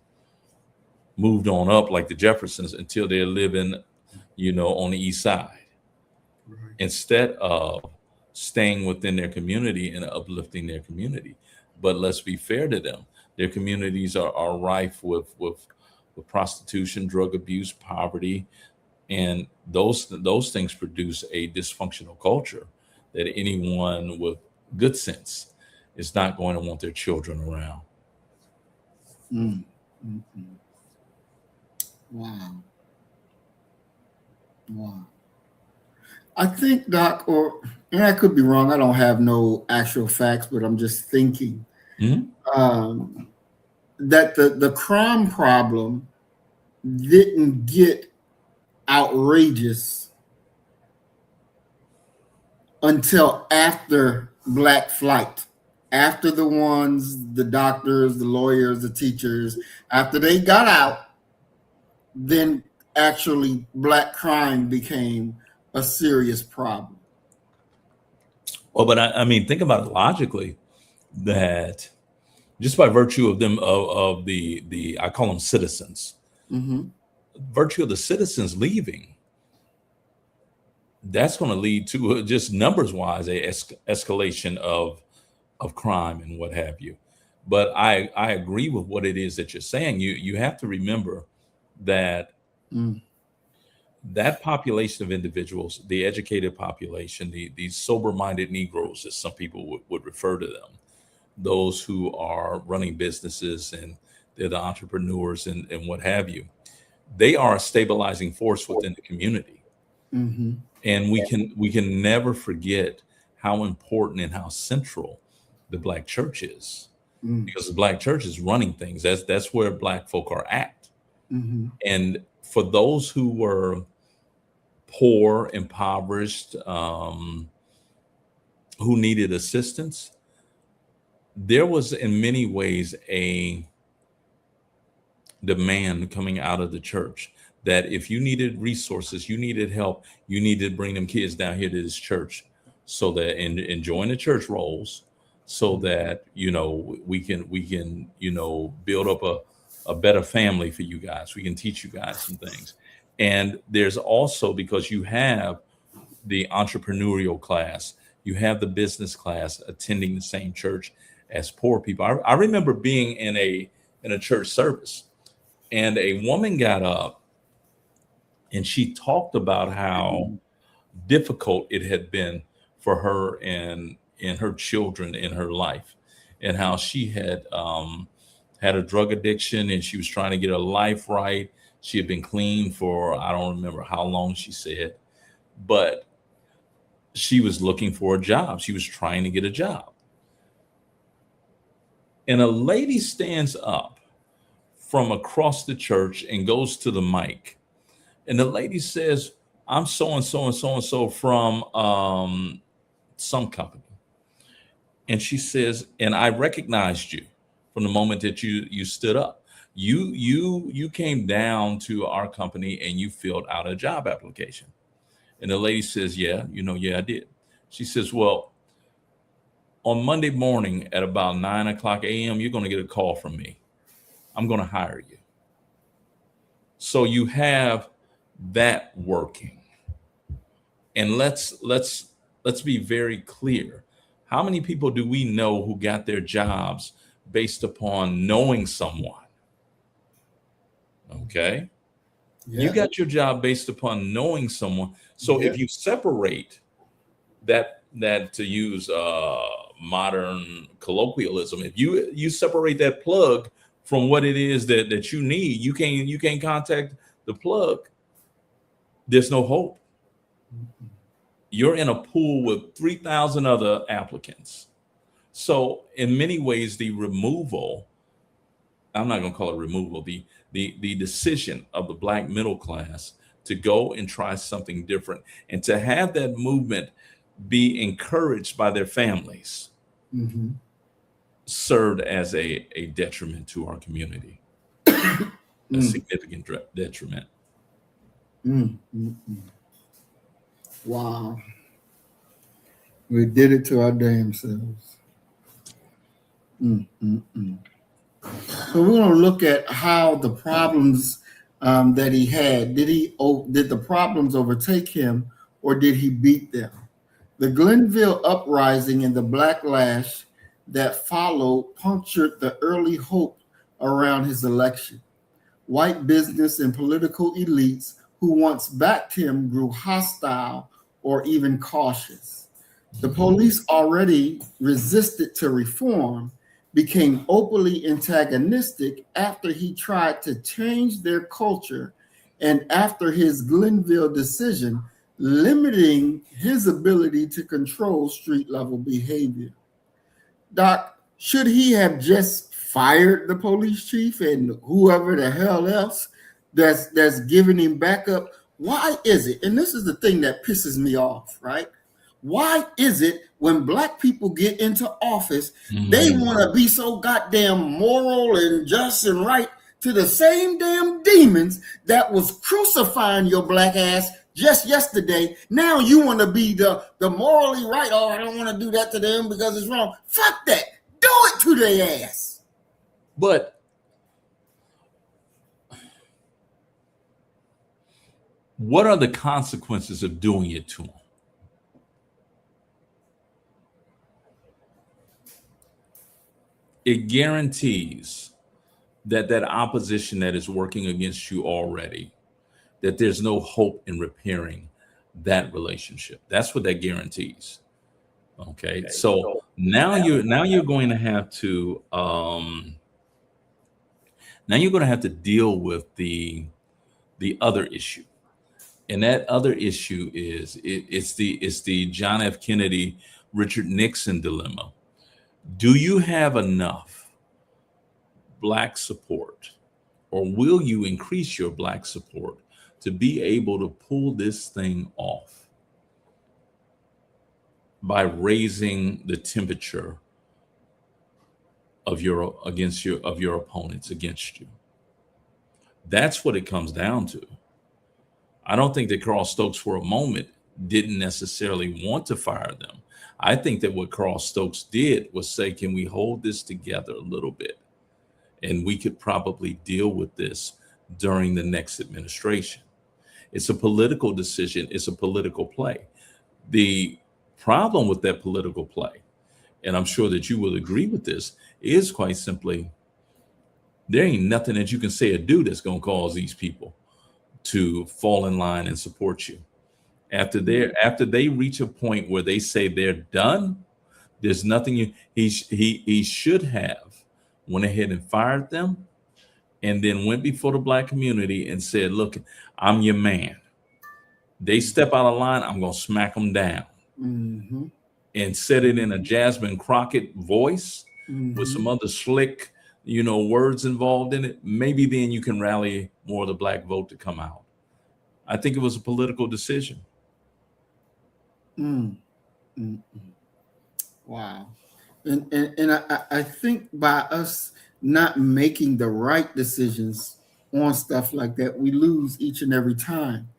moved on up like the Jeffersons until they're living, on the East Side, right, instead of staying within their community and uplifting their community. But let's be fair to them. Their communities are rife with prostitution, drug abuse, poverty, and those things produce a dysfunctional culture that anyone with good sense is not going to want their children around. Wow. Wow. I think, Doc, and I could be wrong, I don't have no actual facts, but I'm just thinking that the crime problem didn't get outrageous until after Black Flight, after the doctors, the lawyers, the teachers, after they got out, then actually Black crime became a serious problem. Well, but I mean, think about it logically, that just by virtue of them, of the I call them citizens, virtue of the citizens leaving, that's going to lead to just numbers wise a escalation of crime and what have you. But I agree with what it is that you're saying. You have to remember that that population of individuals, the educated population, the sober-minded Negroes, as some people would refer to them, those who are running businesses and they're the entrepreneurs and what have you, they are a stabilizing force within the community. Mm-hmm. And we can never forget how important and how central the Black church is, Mm-hmm. because the Black church is running things. That's where Black folk are at. Mm-hmm. And for those who were poor, impoverished, who needed assistance, there was in many ways a demand coming out of the church that if you needed resources, you needed help, you needed to bring them kids down here to this church, so that and join the church rolls, so that we can build up a better family for you guys. We can teach you guys some things. And there's also, because you have the entrepreneurial class, you have the business class attending the same church as poor people. I remember being in a church service, and a woman got up and she talked about how difficult it had been for her and her children in her life, and how she had a drug addiction and she was trying to get her life right. She had been clean for, I don't remember how long, she said, but she was looking for a job. She was trying to get a job. And a lady stands up from across the church and goes to the mic. And the lady says, "I'm so and so and so and so from some company." And she says, "And I recognized you from the moment that you stood up. You came down to our company and you filled out a job application." And the lady says, "Yeah, yeah, I did." She says, "Well, on Monday morning at about 9:00 a.m., you're going to get a call from me. I'm going to hire you." So you have that working. And let's be very clear. How many people do we know who got their jobs based upon knowing someone? Okay. You Yeah. got your job based upon knowing someone. So Yeah. if you separate that to use modern colloquialism, if you separate that plug from what it is that you need, you can't contact the plug, there's no hope. You're in a pool with 3,000 other applicants. So in many ways, the removal, I'm not going to call it removal, the decision of the Black middle class to go and try something different and to have that movement be encouraged by their families, Mm-hmm. served as a detriment to our community, a Mm. significant detriment. Mm. Mm. Wow. We did it to our damn selves. Mm. Mm. Mm. So we're going to look at how the problems that he had, did the problems overtake him, or did he beat them? The Glenville uprising and the backlash that followed punctured the early hope around his election. White business and political elites who once backed him grew hostile or even cautious. The police, already resisted to reform, became openly antagonistic after he tried to change their culture and after his Glenville decision, limiting his ability to control street level behavior. Doc, should he have just fired the police chief and whoever the hell else that's giving him backup? Why is it? And this is the thing that pisses me off, right? Why is it when Black people get into office, they want to be so goddamn moral and just and right to the same damn demons that was crucifying your Black ass just yesterday? Now you want to be the morally right. Oh, I don't want to do that to them because it's wrong. Fuck that. Do it to their ass. But what are the consequences of doing it to them? It guarantees that opposition that is working against you already that there's no hope in repairing that relationship. That's what that guarantees. Okay. So now you're going to have to deal with the other issue. And that other issue is it's the John F. Kennedy, Richard Nixon dilemma. Do you have enough Black support, or will you increase your Black support to be able to pull this thing off by raising the temperature of your opponents against you? That's what it comes down to. I don't think that Carl Stokes for a moment didn't necessarily want to fire them. I think that what Carl Stokes did was say, can we hold this together a little bit? And we could probably deal with this during the next administration. It's a political decision. It's a political play. The problem with that political play, and I'm sure that you will agree with this, is quite simply, there ain't nothing that you can say or do that's going to cause these people to fall in line and support you. After they reach a point where they say they're done, there's nothing he should have went ahead and fired them, and then went before the Black community and said, look, I'm your man. They step out of line, I'm going to smack them down. Mm-hmm. And said it in a Jasmine Crockett voice, Mm-hmm. with some other slick, words involved in it. Maybe then you can rally more of the Black vote to come out. I think it was a political decision. Wow. And I think by us not making the right decisions on stuff like that, we lose each and every time.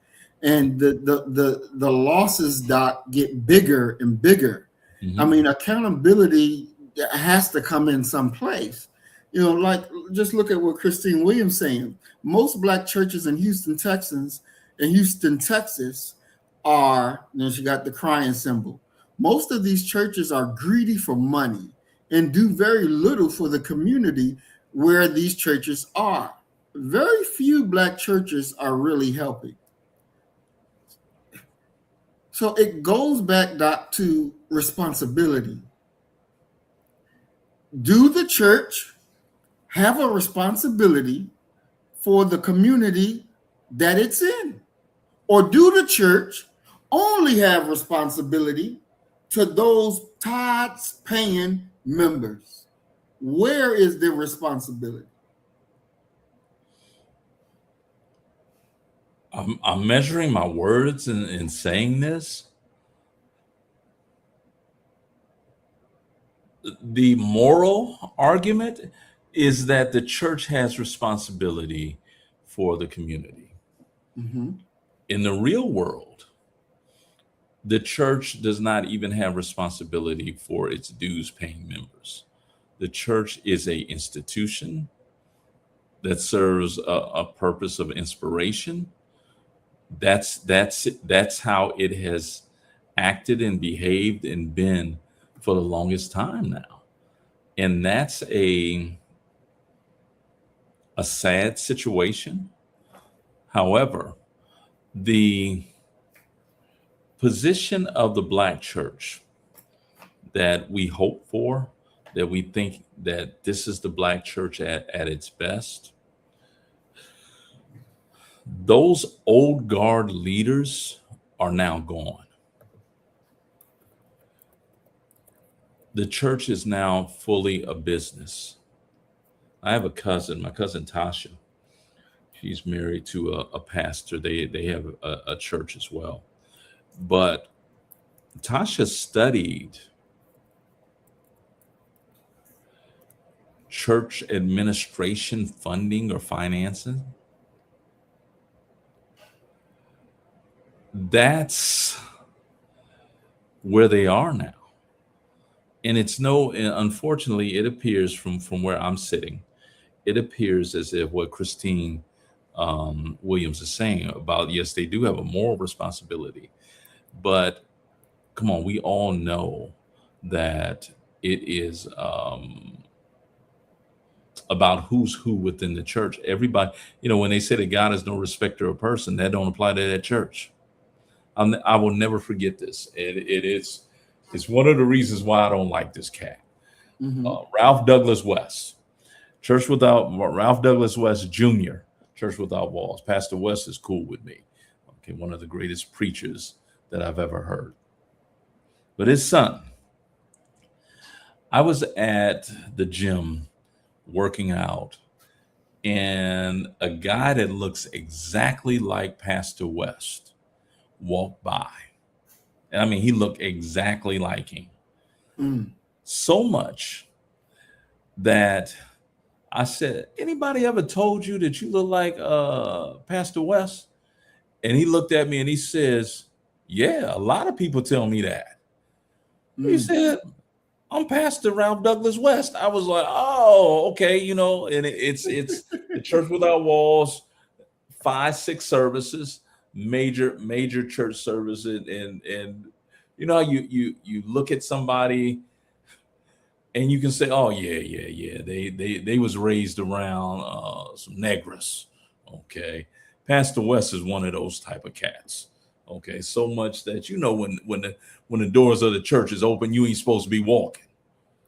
And the losses, Doc, get bigger and bigger. Mm-hmm. I mean, accountability has to come in some place. Like just look at what Christine Williams saying. Most Black churches in Houston, Texas are, she got the crying symbol. Most of these churches are greedy for money and do very little for the community where these churches are. Very few Black churches are really helping. So it goes back, Doc, to responsibility. Do the church have a responsibility for the community that it's in? Or do the church only have responsibility to those tithes paying members? Where is the responsibility? I'm measuring my words in saying this. The moral argument is that the church has responsibility for the community. Mm-hmm. In the real world, the church does not even have responsibility for its dues paying members. The church is an institution that serves a purpose of inspiration. That's how it has acted and behaved and been for the longest time now. And that's a sad situation. However, the position of the Black church that we hope for, that we think that this is the Black church at its best, those old guard leaders are now gone. The church is now fully a business. I have a cousin, my cousin Tasha. She's married to a pastor. They have a church as well. But Tasha studied church administration funding or financing. That's where they are now. And unfortunately, it appears from where I'm sitting, it appears as if what Christine Williams is saying about, yes, they do have a moral responsibility, but come on, we all know that it is about who's who within the church. Everybody, when they say that God is no respecter of person, that don't apply to that church. I will never forget this. It's one of the reasons why I don't like this cat. Ralph Douglas West, Ralph Douglas West Jr., Church Without Walls. Pastor West is cool with me. Okay, one of the greatest preachers that I've ever heard. But his son, I was at the gym working out, and a guy that looks exactly like Pastor West walked by. And I mean, he looked exactly like him. So much that I said, anybody ever told you that you look like Pastor West? And he looked at me and he says, yeah, a lot of people tell me that. He said, I'm Pastor Ralph Douglas West. I was like, oh, okay, and it's the Church Without Walls, 5-6 services, major church services, and how you look at somebody and you can say, oh yeah, they was raised around some Negras. Okay, Pastor West is one of those type of cats. Okay, so much that when the doors of the church is open, you ain't supposed to be walking.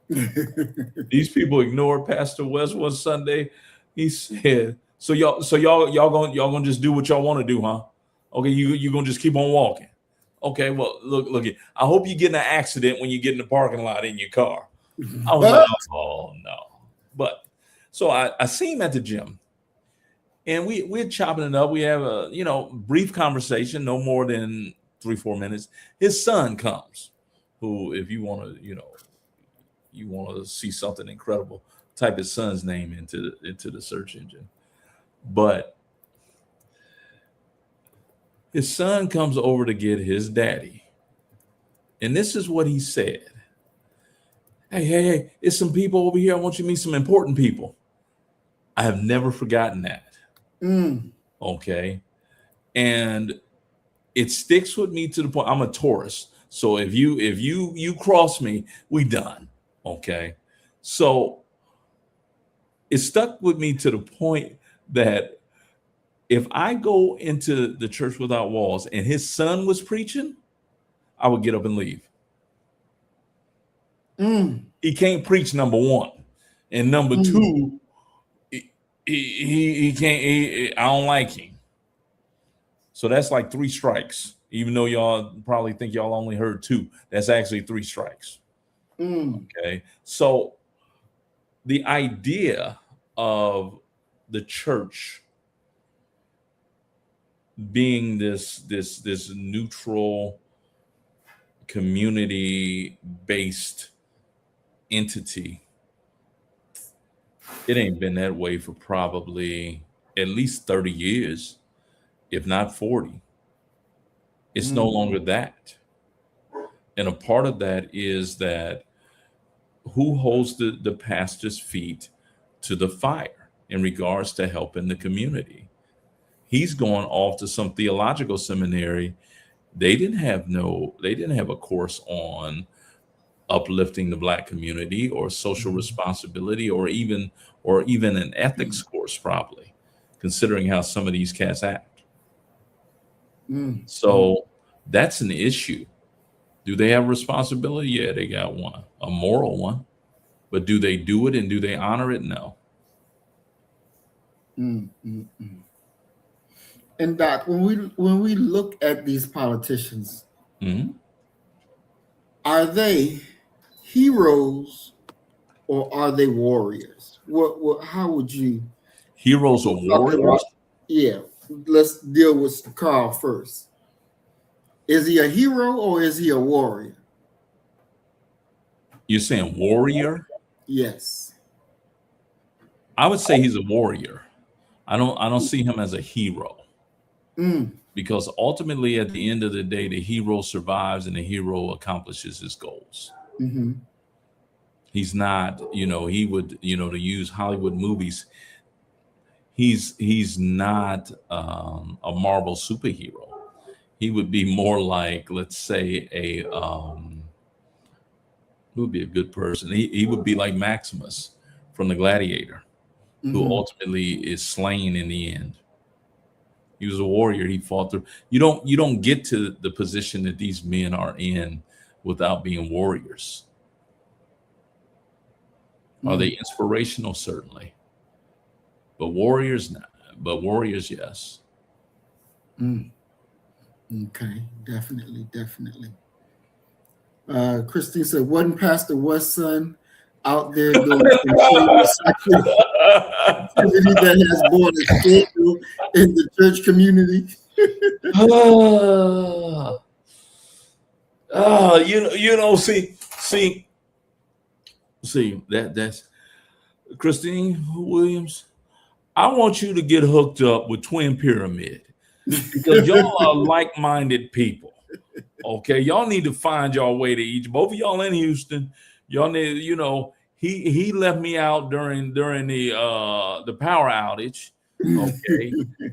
These people ignored Pastor West one Sunday. He said, "So y'all gonna just do what y'all want to do, huh? Okay, you gonna just keep on walking? Okay, well look. I hope you get in an accident when you get in the parking lot in your car." I was like, "Oh no!" But so I see him at the gym, and we're chopping it up. We have a brief conversation, no more than 3-4 minutes. His son comes, who, if you want to you want to see something incredible, type his son's name into the search engine. But his son comes over to get his daddy, and this is what he said. Hey, it's some people over here. I want you to meet some important people. I have never forgotten that. Okay. And it sticks with me to the point. I'm a Taurus. So if you cross me, we done. Okay. So it stuck with me to the point that if I go into the Church Without Walls and his son was preaching, I would get up and leave. He can't preach, number one. And number two, he can't, I don't like him. So that's like 3 strikes. Even though y'all probably think y'all only heard 2, that's actually 3 strikes. Okay. So the idea of the church being this neutral, community-based entity, it ain't been that way for probably at least 30 years, if not 40. It's no longer that. And a part of that is that who holds the pastor's feet to the fire in regards to helping the community? He's going off to some theological seminary. They didn't have a course on uplifting the Black community or social responsibility or even an ethics course, probably, considering how some of these cats act. So that's an issue. Do they have responsibility? Yeah, they got one, a moral one. But do they do it and do they honor it? No. And Doc, when we look at these politicians, are they heroes or are they warriors? How would you? Heroes or warriors? Yeah, let's deal with Carl first. Is he a hero or is he a warrior? You're saying warrior? Yes. I would say he's a warrior. I don't see him as a hero. Because ultimately, at the end of the day, the hero survives and the hero accomplishes his goals. He's not, he would, to use Hollywood movies, he's not a Marvel superhero. He would be more like, let's say, who would be a good person? He would be like Maximus from the Gladiator. who ultimately is slain in the end. He was a warrior. He fought through. You don't get to the position that these men are in without being warriors. Are they inspirational? Certainly. But warriors, yes. Okay, definitely. Christine said, wasn't Pastor West's son out there doing sexual activity that has brought a scandal in the church community? See, that's Christine Williams. I want you to get hooked up with Twin Pyramid because y'all are like-minded people. Okay, y'all need to find y'all way to each. Both of y'all in Houston. Y'all need, he left me out during the power outage. Okay,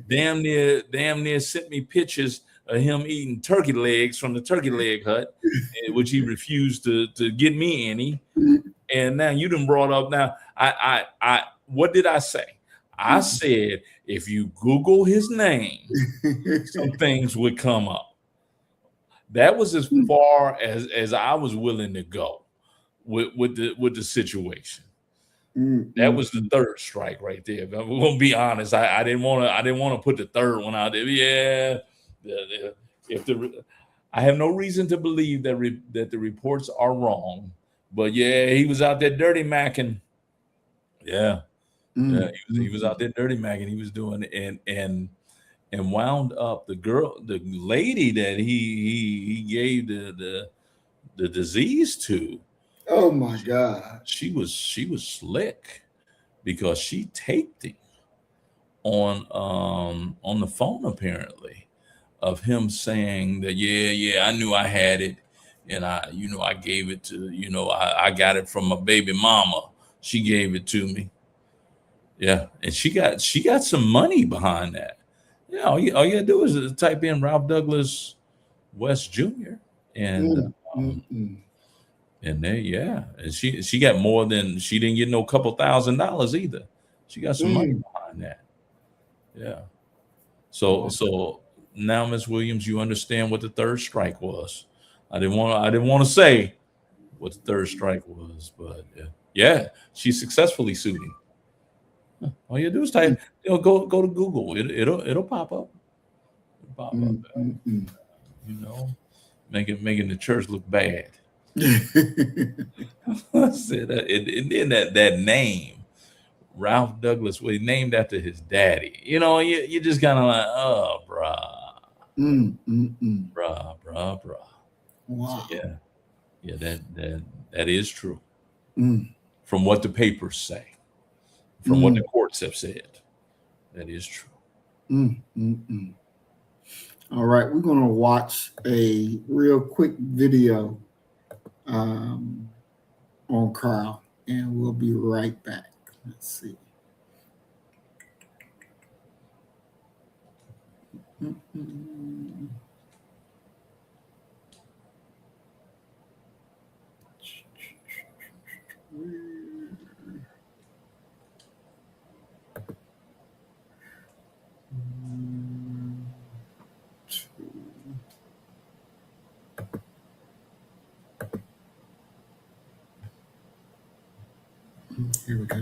damn near sent me pictures of him eating turkey legs from the turkey leg hut, which he refused to get me any. And now you done brought up. Now I what did I say? I said if you Google his name, some things would come up. That was as far as I was willing to go with the situation. That was the third strike right there. We're gonna be honest. I didn't want to put the third one out there. Yeah, I have no reason to believe that the reports are wrong. But yeah, he was out there dirty macking. Yeah, he was out there dirty macking. He was doing it and wound up the lady that he gave the disease to. Oh my God. She was slick because she taped him on the phone apparently of him saying that yeah I knew I had it and I gave it to I got it from my baby mama. She gave it to me. Yeah, and she got some money behind that. Yeah, all you gotta do is type in Ralph Douglas West Jr. and and there, yeah, and she got more than she didn't get no couple $1,000s either. She got some money behind that. Yeah. So now, Miss Williams, you understand what the third strike was. I didn't want to say what the third strike was, but yeah, she successfully sued him. All you do is type, go to Google. It'll pop up. It'll pop up. Making the church look bad. I said and then that name, Ralph Douglas, was named after his daddy. You just kind of like, oh, bruh. Wow. So, yeah, that is true. From what the papers say, from what the courts have said, that is true. All right, we're going to watch a real quick video on Carl, and we'll be right back. Let's see. Here we go.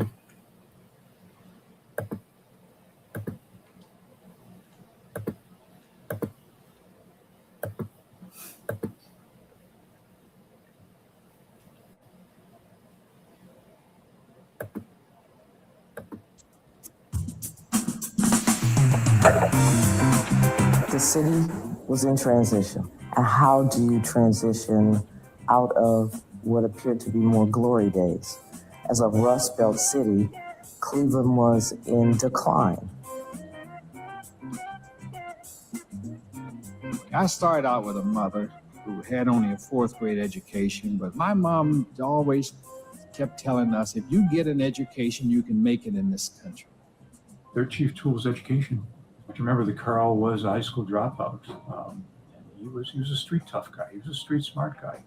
The city was in transition. And how do you transition out of what appeared to be more glory days? As a Rust Belt city, Cleveland was in decline. I started out with a mother who had only a fourth grade education, but my mom always kept telling us, if you get an education, you can make it in this country. Their chief tool was education. Remember that Carl was a high school dropout. And he was a street tough guy. He was a street smart guy.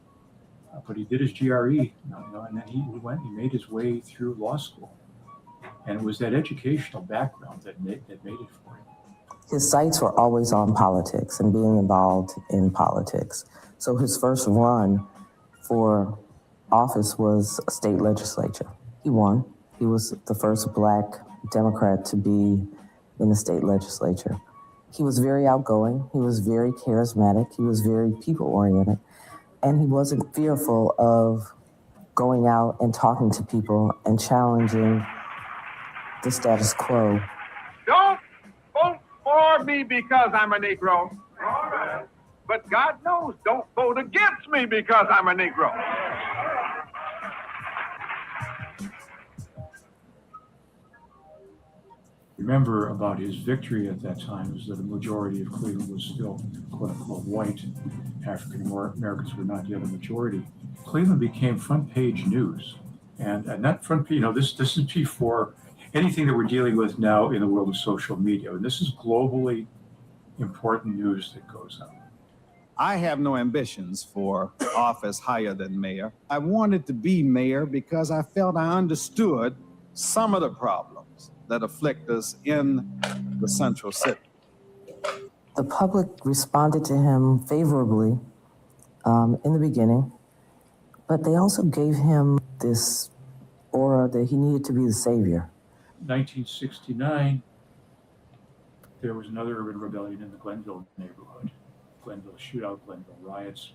But he did his GRE, and then he made his way through law school. And it was that educational background that made it for him. His sights were always on politics and being involved in politics. So his first run for office was a state legislature. He won. He was the first Black Democrat to be in the state legislature. He was very outgoing. He was very charismatic. He was very people-oriented. And he wasn't fearful of going out and talking to people and challenging the status quo. Don't vote for me because I'm a Negro. But God knows, don't vote against me because I'm a Negro. Remember about his victory at that time is that a majority of Cleveland was still, quote unquote, white. African Americans were not yet a majority. Cleveland became front page news. And that front page, this is before anything that we're dealing with now in the world of social media. And this is globally important news that goes out. I have no ambitions for office higher than mayor. I wanted to be mayor because I felt I understood some of the problems that afflict us in the central city. The public responded to him favorably in the beginning, but they also gave him this aura that he needed to be the savior. 1969, there was another urban rebellion in the Glenville neighborhood. Glenville shootout, Glenville riots.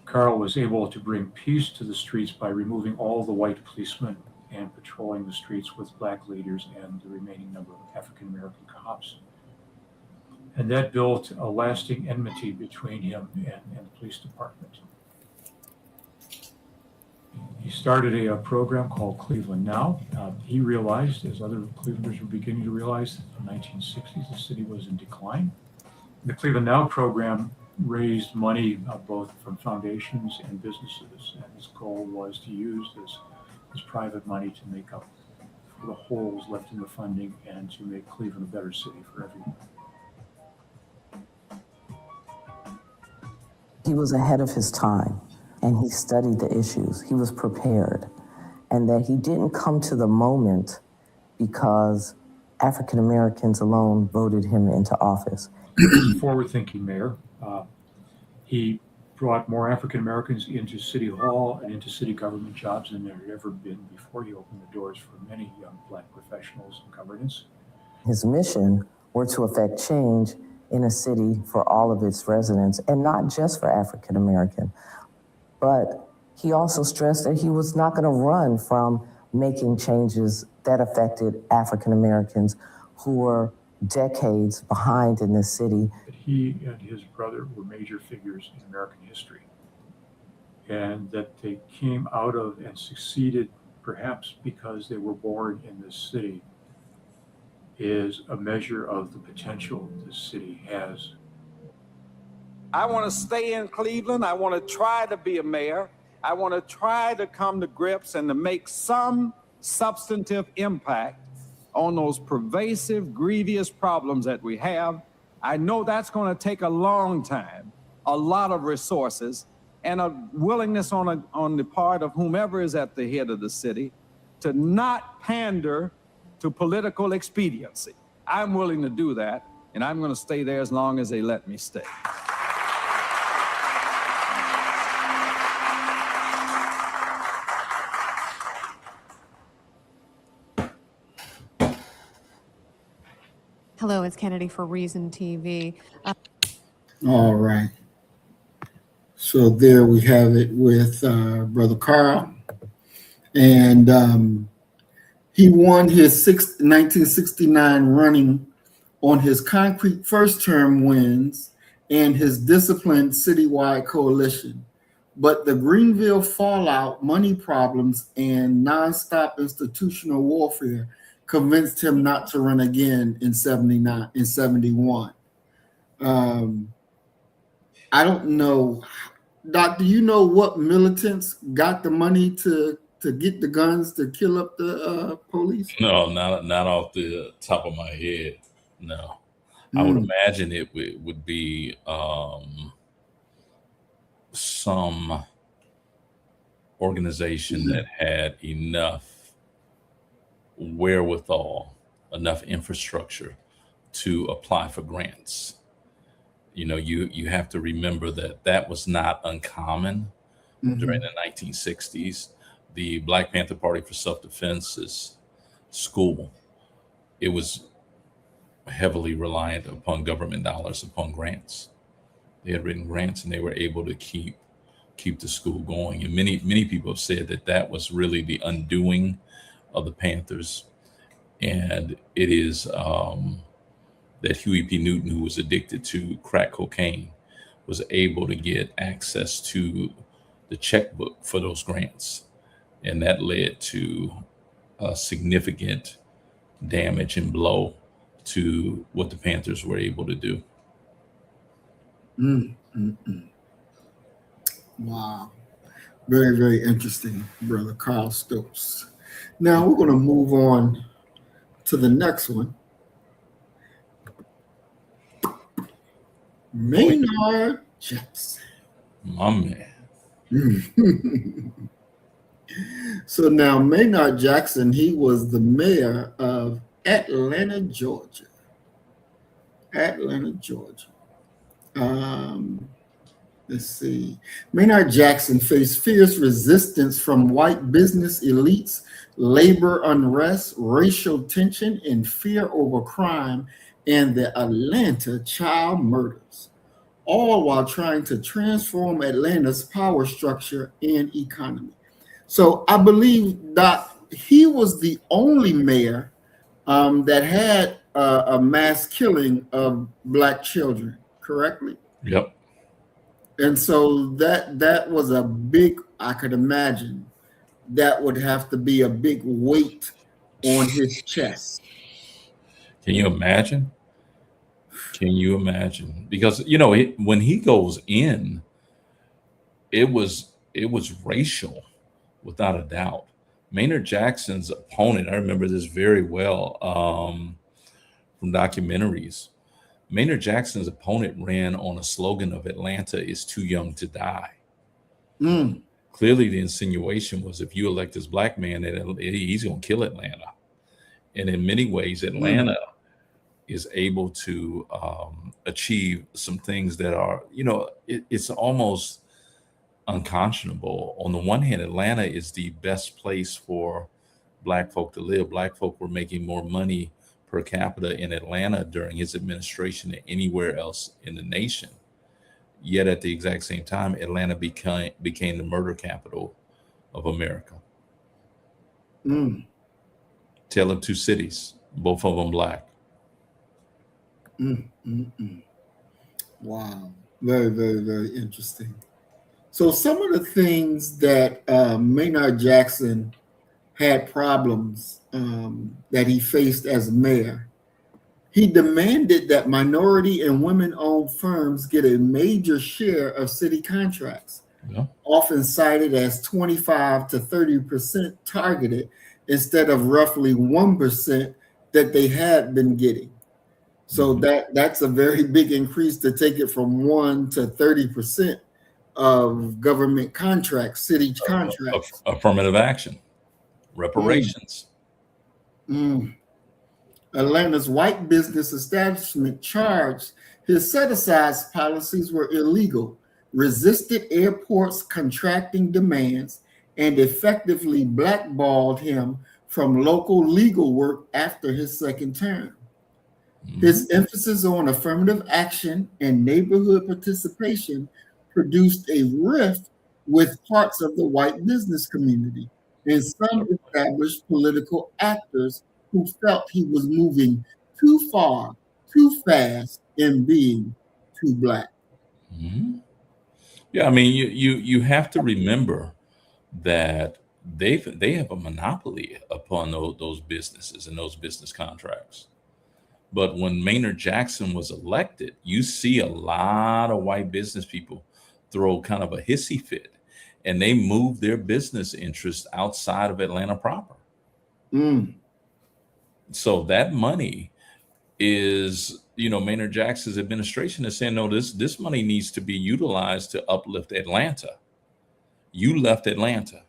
Carl was able to bring peace to the streets by removing all the white policemen and patrolling the streets with Black leaders and the remaining number of African-American cops. And that built a lasting enmity between him and the police department. He started a program called Cleveland Now. He realized, as other Clevelanders were beginning to realize, that in the 1960s the city was in decline. The Cleveland Now program raised money both from foundations and businesses, and his goal was to use this private money to make up for the holes left in the funding and to make Cleveland a better city for everyone. He was ahead of his time, and he studied the issues. He was prepared, and that he didn't come to the moment because African Americans alone voted him into office. He was a forward-thinking mayor. He brought more African Americans into City Hall and into city government jobs than there had ever been before. He opened the doors for many young Black professionals in governance. His mission was to affect change in a city for all of its residents, and not just for African American. But he also stressed that he was not going to run from making changes that affected African Americans who were decades behind in this city. He and his brother were major figures in American history, and that they came out of and succeeded perhaps because they were born in this city is a measure of the potential this city has. I want to stay in Cleveland. I want to try to be a mayor. I want to try to come to grips and to make some substantive impact on those pervasive, grievous problems that we have. I know that's going to take a long time, a lot of resources, and a willingness on the part of whomever is at the head of the city to not pander to political expediency. I'm willing to do that, and I'm going to stay there as long as they let me stay. Hello, it's Kennedy for Reason TV. All right. So there we have it with Brother Carl. And he won his 1969 running on his concrete first term wins and his disciplined citywide coalition. But the Greenville fallout, money problems, and nonstop institutional warfare convinced him not to run again in 71. I don't know, Doc, do you know what militants got the money to get the guns to kill up the police? No, not off the top of my head. No, I would imagine it would be some organization that had enough wherewithal, enough infrastructure to apply for grants. You have to remember that was not uncommon during the 1960s. The Black Panther Party for Self-Defense's school, it was heavily reliant upon government dollars, upon grants. They had written grants, and they were able to keep the school going. And many people have said that was really the undoing of the Panthers. And it is that Huey P. Newton, who was addicted to crack cocaine, was able to get access to the checkbook for those grants. And that led to significant damage and blow to what the Panthers were able to do. Wow. Very, very interesting, Brother Carl Stokes. Now we're going to move on to the next one. Maynard Jackson. My man. So now Maynard Jackson, he was the mayor of Atlanta, Georgia. Let's see. Maynard Jackson faced fierce resistance from white business elites, labor unrest, racial tension, and fear over crime and the Atlanta child murders, all while trying to transform Atlanta's power structure and economy. So I believe that he was the only mayor that had a mass killing of Black children, correctly? Yep. And so that was a big, I could imagine, that would have to be a big weight on his chest. Can you imagine? Because, when he goes in, it was racial, without a doubt. Maynard Jackson's opponent, I remember this very well from documentaries. Maynard Jackson's opponent ran on a slogan of Atlanta is too young to die. Clearly, the insinuation was if you elect this Black man, he's going to kill Atlanta. And in many ways, Atlanta is able to achieve some things that are, it's almost unconscionable. On the one hand, Atlanta is the best place for Black folk to live. Black folk were making more money per capita in Atlanta during his administration than anywhere else in the nation. Yet at the exact same time, Atlanta became the murder capital of America. Tale of two cities, both of them Black. Wow. Very, very, very interesting. So some of the things that Maynard Jackson had problems that he faced as mayor, he demanded that minority and women-owned firms get a major share of city contracts, often cited as 25 to 30% targeted instead of roughly 1% that they had been getting. So that's a very big increase to take it from 1 to 30% of government contracts, city contracts. Affirmative action, reparations. Atlanta's white business establishment charged his set-aside policies were illegal, resisted airports' contracting demands, and effectively blackballed him from local legal work after his second term. His emphasis on affirmative action and neighborhood participation produced a rift with parts of the white business community and some established political actors who felt he was moving too far, too fast, and being too Black. Yeah, I mean, you have to remember that they have a monopoly upon those businesses and those business contracts. But when Maynard Jackson was elected, you see a lot of white business people throw kind of a hissy fit, and they move their business interests outside of Atlanta proper. So that money is, Maynard Jackson's administration is saying, no, this money needs to be utilized to uplift Atlanta. You left Atlanta.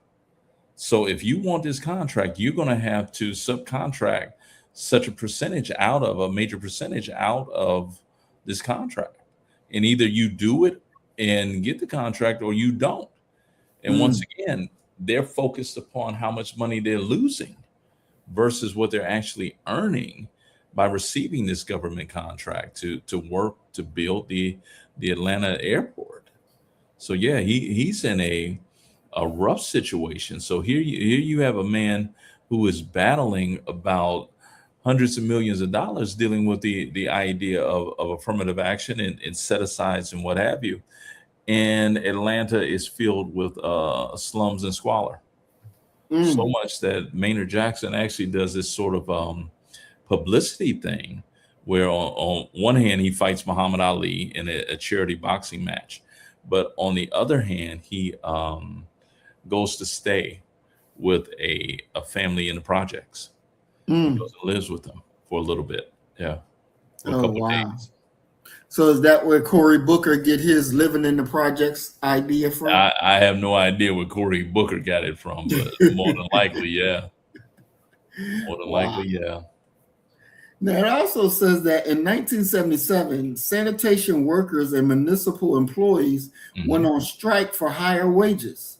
So if you want this contract, you're going to have to subcontract such a percentage out of a major percentage out of this contract. And either you do it and get the contract or you don't. And once again, they're focused upon how much money they're losing versus what they're actually earning by receiving this government contract to work to build the Atlanta airport. So yeah, he's in a rough situation. So here you have a man who is battling about hundreds of millions of dollars dealing with the idea of affirmative action and set-asides and what have you. And Atlanta is filled with slums and squalor. So much that Maynard Jackson actually does this sort of publicity thing where on one hand, he fights Muhammad Ali in a charity boxing match. But on the other hand, he goes to stay with a family in the projects. He goes and lives with them for a little bit. Yeah. For a couple of days. So is that where Cory Booker get his living in the projects idea from? I have no idea where Cory Booker got it from, but more than likely, yeah. More than likely, yeah. Now, it also says that in 1977, sanitation workers and municipal employees went on strike for higher wages.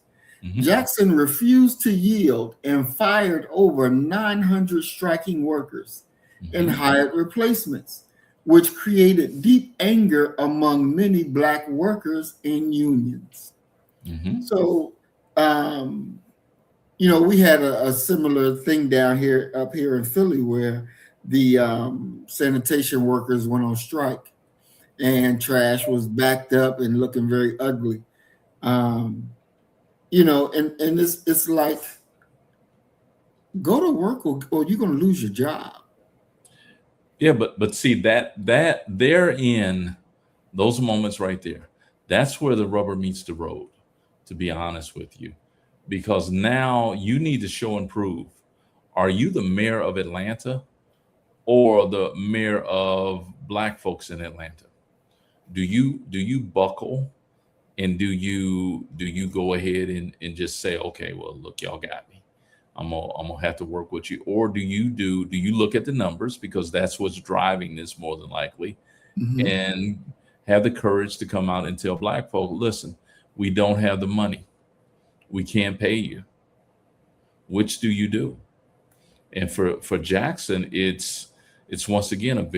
Jackson refused to yield and fired over 900 striking workers and hired replacements, which created deep anger among many Black workers and unions. So, we had a similar thing up here in Philly where the sanitation workers went on strike and trash was backed up and looking very ugly. And it's like, go to work or you're going to lose your job. Yeah, but see that they're in those moments right there. That's where the rubber meets the road, to be honest with you, because now you need to show and prove. Are you the mayor of Atlanta or the mayor of Black folks in Atlanta? Do you buckle and do you go ahead and just say, okay, well, look, y'all got me. I'm gonna have to work with you, or do you look at the numbers, because that's what's driving this more than likely, and have the courage to come out and tell Black folk, listen, we don't have the money, we can't pay you. Which do you do? And for Jackson, it's once again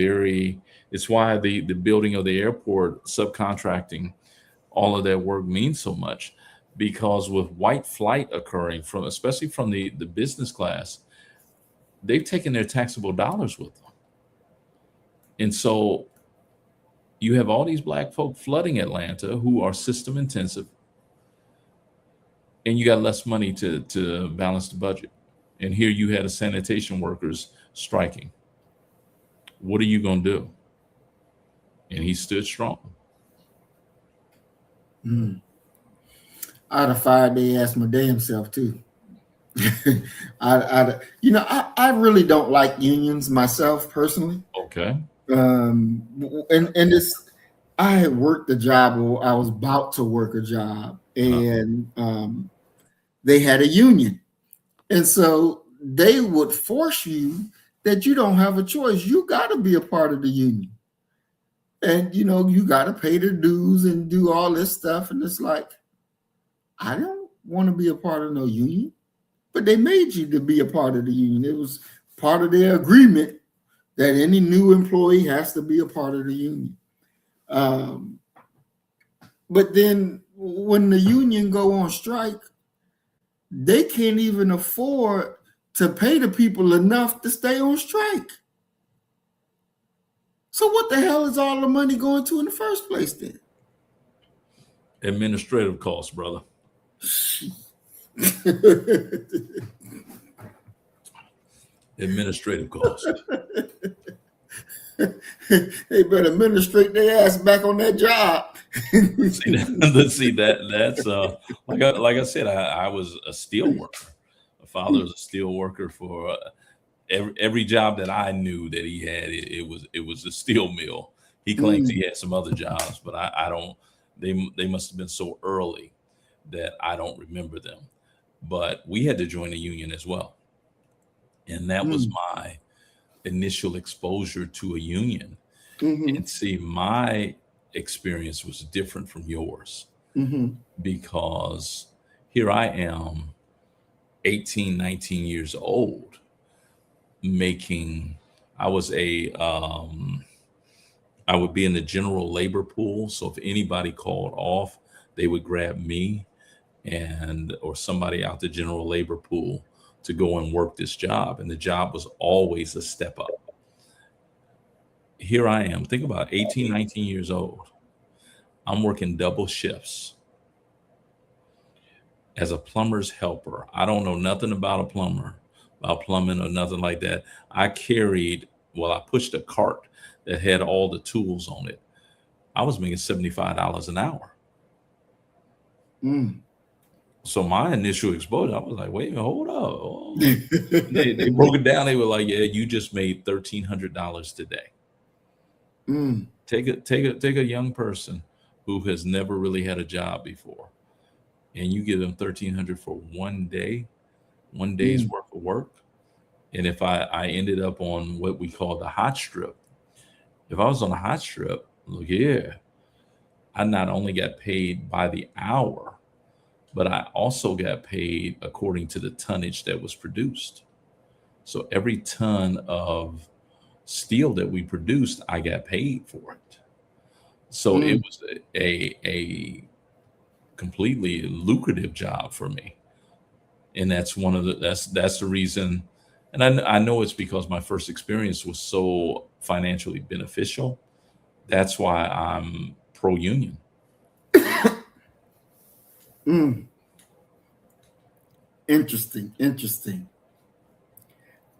it's why the building of the airport, subcontracting, all of that work means so much. Because with white flight occurring especially from the business class, they've taken their taxable dollars with them. And so you have all these Black folk flooding Atlanta who are system intensive, and you got less money to balance the budget. And here you had sanitation workers striking. What are you going to do? And he stood strong. I'd have fired their ass my damn self too. I really don't like unions myself personally. Okay. I had worked a job, or I was about to work a job, and they had a union, and so they would force you that you don't have a choice. You got to be a part of the union, and you got to pay the dues and do all this stuff, and it's like, I don't want to be a part of no union, but they made you to be a part of the union. It was part of their agreement that any new employee has to be a part of the union. But then when the union go on strike, they can't even afford to pay the people enough to stay on strike. So what the hell is all the money going to in the first place then? Administrative costs, brother. Administrative costs. They better administrate their ass back on that job. See that's like I said, I was a steel worker. My father was a steel worker for every job that I knew that he had. It was a steel mill. He claims he had some other jobs, but I don't. They must have been so early that I don't remember them. but we had to join a union as well. And that was my initial exposure to a union. And see, my experience was different from yours because here I am, 18, 19 years old, I would be in the general labor pool. So if anybody called off, they would grab me or somebody out the general labor pool to go and work this job. And the job was always a step up. Here I am, think about 18, 19 years old. I'm working double shifts as a plumber's helper. I don't know nothing about plumbing or nothing like that. I pushed a cart that had all the tools on it. I was making $75 an hour. So my initial exposure, I was like, wait a minute, hold up. They broke it down. They were like, yeah, you just made $1,300 today. Take a young person who has never really had a job before, and you give them $1,300 for one day's worth of work. And if I ended up on what we call the hot strip, if I was on the hot strip, look here, I not only got paid by the hour, but I also got paid according to the tonnage that was produced. So every ton of steel that we produced, I got paid for it. So it was a completely lucrative job for me. And that's that's the reason. And I know it's because my first experience was so financially beneficial. That's why I'm pro-union. Interesting.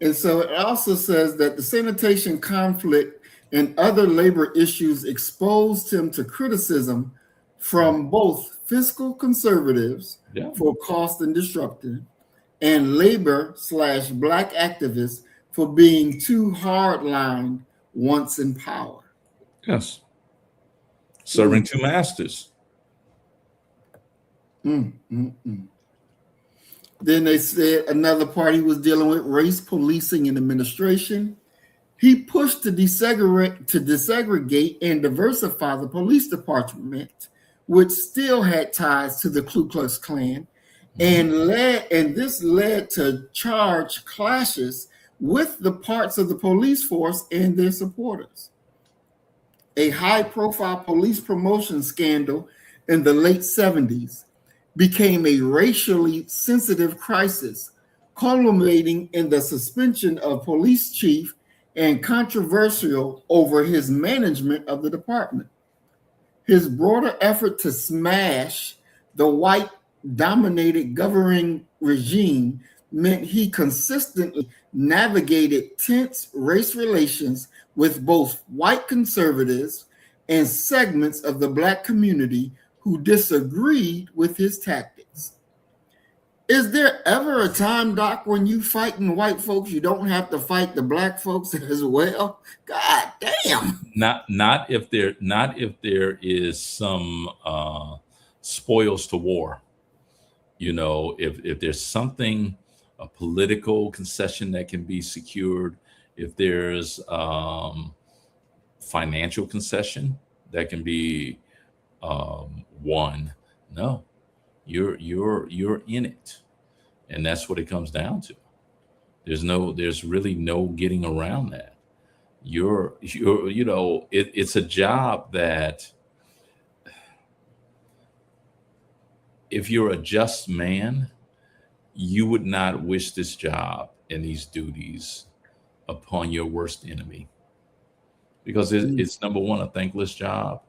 And so it also says that the sanitation conflict and other labor issues exposed him to criticism from both fiscal conservatives for cost and disruptive, and labor/black activists for being too hardlined once in power. Yes. Serving two masters. Then they said another party was dealing with race policing and administration. He pushed to desegregate and diversify the police department, which still had ties to the Ku Klux Klan, and this led to charge clashes with the parts of the police force and their supporters. A high-profile police promotion scandal in the late 70s became a racially sensitive crisis, culminating in the suspension of police chief and controversial over his management of the department. His broader effort to smash the white-dominated governing regime meant he consistently navigated tense race relations with both white conservatives and segments of the Black community who disagreed with his tactics. Is there ever a time, Doc, when you fighting white folks, you don't have to fight the Black folks as well? God damn. Not if there is some spoils to war. You know, if there's something, a political concession that can be secured, if there's financial concession that can be won, no, you're in it, and that's what it comes down to. There's really no getting around that. It's a job that if you're a just man, you would not wish this job and these duties upon your worst enemy, because it's number one, a thankless job,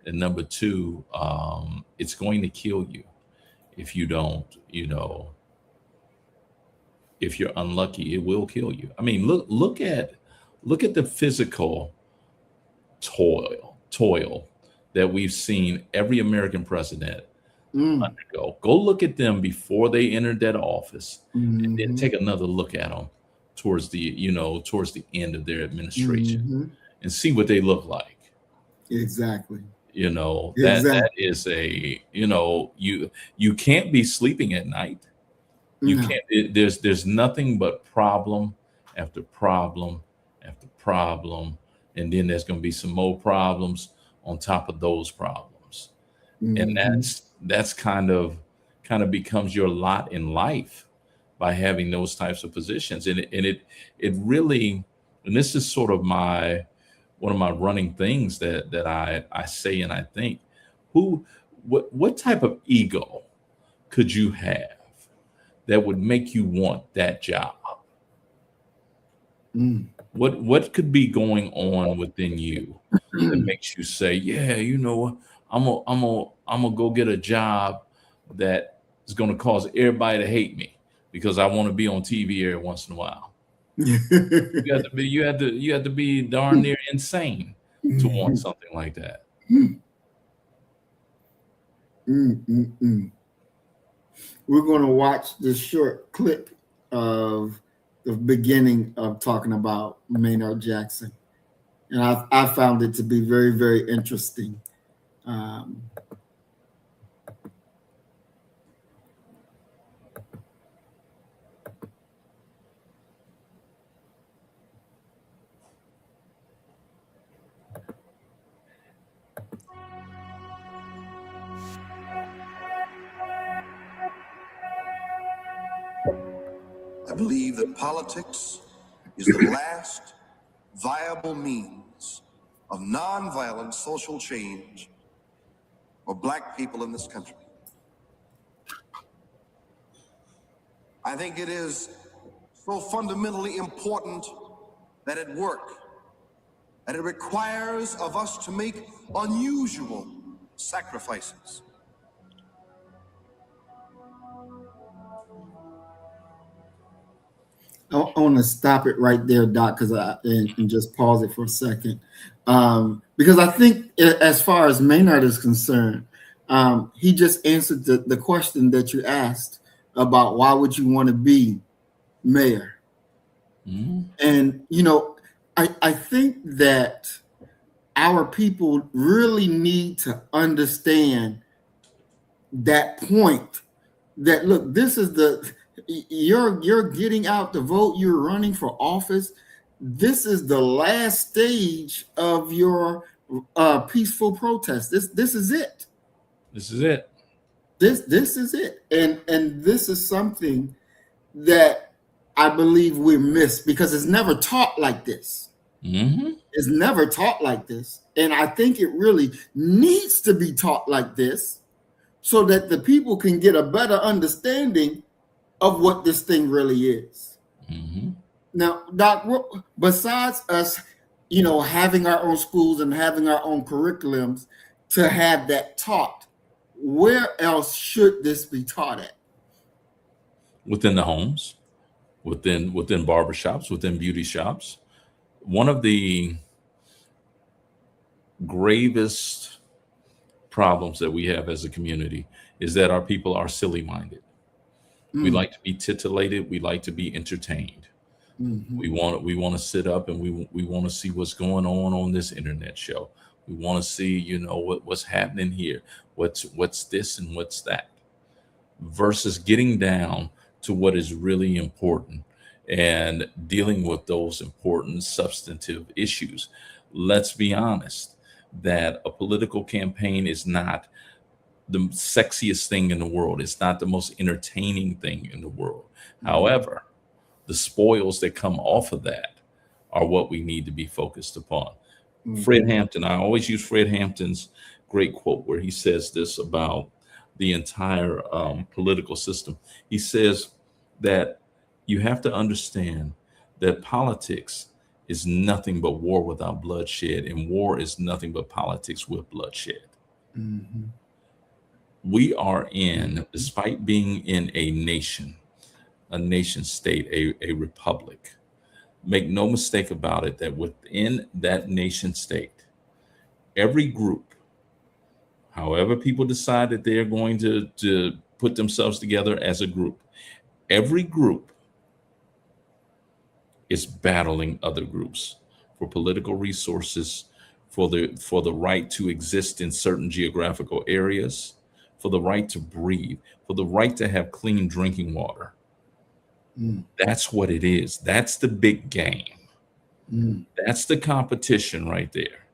and number two, it's going to kill you if you don't, if you're unlucky, it will kill you. I mean, look at the physical toil that we've seen every American president undergo. Go look at them before they entered that office, and then take another look at them towards the end of their administration, and see what they look like. Exactly. That is you can't be sleeping at night. You No. can't. There's nothing but problem after problem after problem, and then there's going to be some more problems on top of those problems, and that's kind of becomes your lot in life by having those types of positions, and it really, and this is sort of one of my running things that I say and I think, what type of ego could you have that would make you want that job? What could be going on within you that makes you say, yeah, you know, I'm gonna go get a job that is gonna cause everybody to hate me because I want to be on TV every once in a while. You have to be darn near insane to want something like that. We're going to watch this short clip of the beginning of talking about Maynard Jackson, and I found it to be very, very interesting. I believe that politics is the last viable means of nonviolent social change for Black people in this country. I think it is so fundamentally important that it work, that it requires of us to make unusual sacrifices. I want to stop it right there, Doc, and just pause it for a second, because I think as far as Maynard is concerned, he just answered the question that you asked about why would you want to be mayor. And you know, I think that our people really need to understand that point, that look, this is you're getting out to vote, you're running for office. This is the last stage of your peaceful protest. This is it. This is it. This is it. And this is something that I believe we miss because it's never taught like this. It's never taught like this. And I think it really needs to be taught like this so that the people can get a better understanding of what this thing really is. Now, Doc, besides us, you know, having our own schools and having our own curriculums to have that taught, where else should this be taught at? Within the homes, within barbershops, within beauty shops. One of the gravest problems that we have as a community is that our people are silly-minded. We like to be titillated. We like to be entertained. We want to sit up and we want to see what's going on this internet show. We want to see, you know, what's happening here. What's this and what's that, versus getting down to what is really important and dealing with those important substantive issues. Let's be honest that a political campaign is not the sexiest thing in the world. It's not the most entertaining thing in the world. However, the spoils that come off of that are what we need to be focused upon. Fred Hampton, I always use Fred Hampton's great quote where he says this about the entire political system. He says that you have to understand that politics is nothing but war without bloodshed, and war is nothing but politics with bloodshed. We are despite being in a nation state, a republic, make no mistake about it, that within that nation state, every group, however people decide that they're going to put themselves together as a group, every group is battling other groups for political resources, for the right to exist in certain geographical areas, for the right to breathe, for the right to have clean drinking water. That's what it is. That's the big game. That's the competition right there.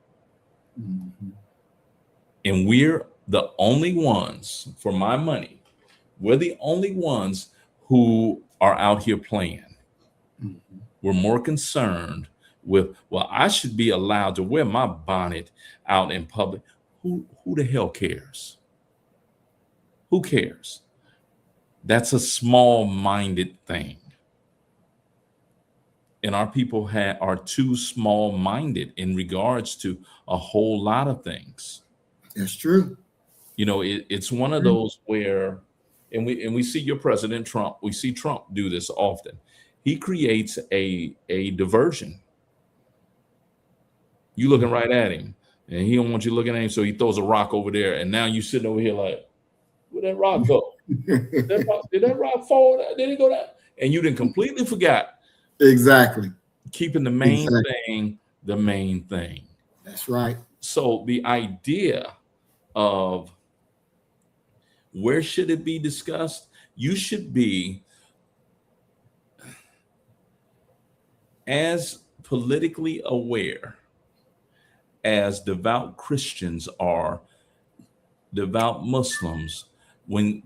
And we're the only ones, for my money, we're the only ones who are out here playing. We're more concerned with, well, I should be allowed to wear my bonnet out in public. Who the hell cares? Who cares? That's a small-minded thing. And our people are too small-minded in regards to a whole lot of things. That's true. You know, it's one of those where, and we see your president Trump, we see Trump do this often. He creates a diversion. You looking right at him, and he don't want you looking at him, so he throws a rock over there, and now you sitting over here like, where'd that rock go? Did that rock fall? Did it go down? And you didn't completely forgot. Exactly. Keeping the main thing the main thing. That's right. So the idea of where should it be discussed? You should be as politically aware as devout Christians are, devout Muslims, when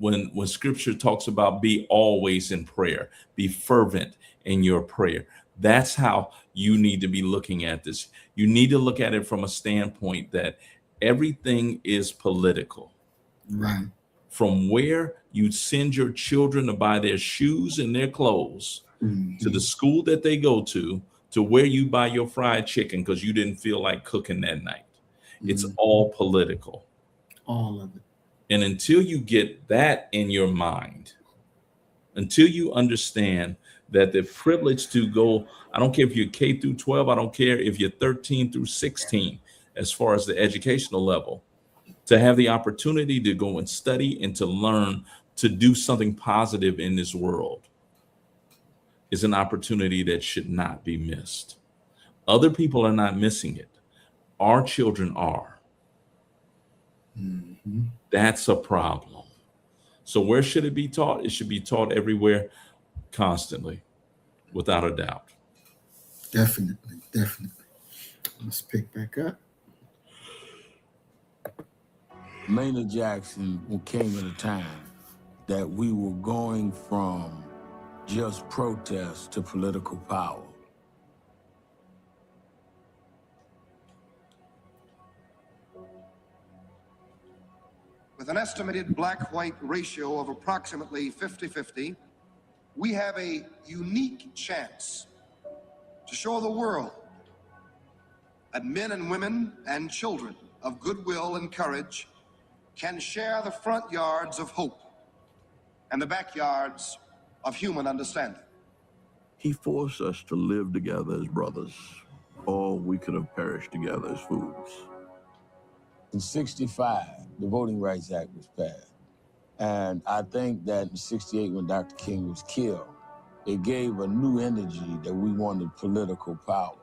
scripture talks about be always in prayer, be fervent in your prayer. That's how you need to be looking at this. You need to look at it from a standpoint that everything is political. Right. From where you send your children to buy their shoes and their clothes, to the school that they go to where you buy your fried chicken because you didn't feel like cooking that night. It's all political. All of it. And until you get that in your mind, until you understand that the privilege to go, I don't care if you're K through 12, I don't care if you're 13 through 16, as far as the educational level, to have the opportunity to go and study and to learn to do something positive in this world is an opportunity that should not be missed. Other people are not missing it. Our children are. That's a problem. So where should it be taught? It should be taught everywhere, constantly, without a doubt. Definitely. Let's pick back up. Maynard Jackson came at a time that we were going from just protest to political power. With an estimated black-white ratio of approximately 50-50, we have a unique chance to show the world that men and women and children of goodwill and courage can share the front yards of hope and the backyards of human understanding. He forced us to live together as brothers, or we could have perished together as fools. In '65, the Voting Rights Act was passed. And I think that in '68, when Dr. King was killed, it gave a new energy that we wanted political power.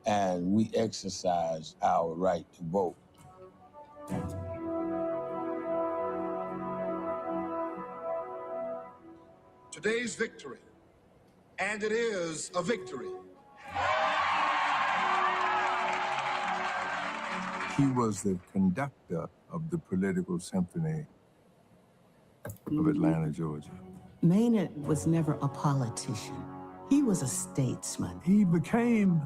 And we exercised our right to vote. Today's victory, and it is a victory. He was the conductor of the political symphony of Atlanta, Georgia. Maynard was never a politician. He was a statesman. He became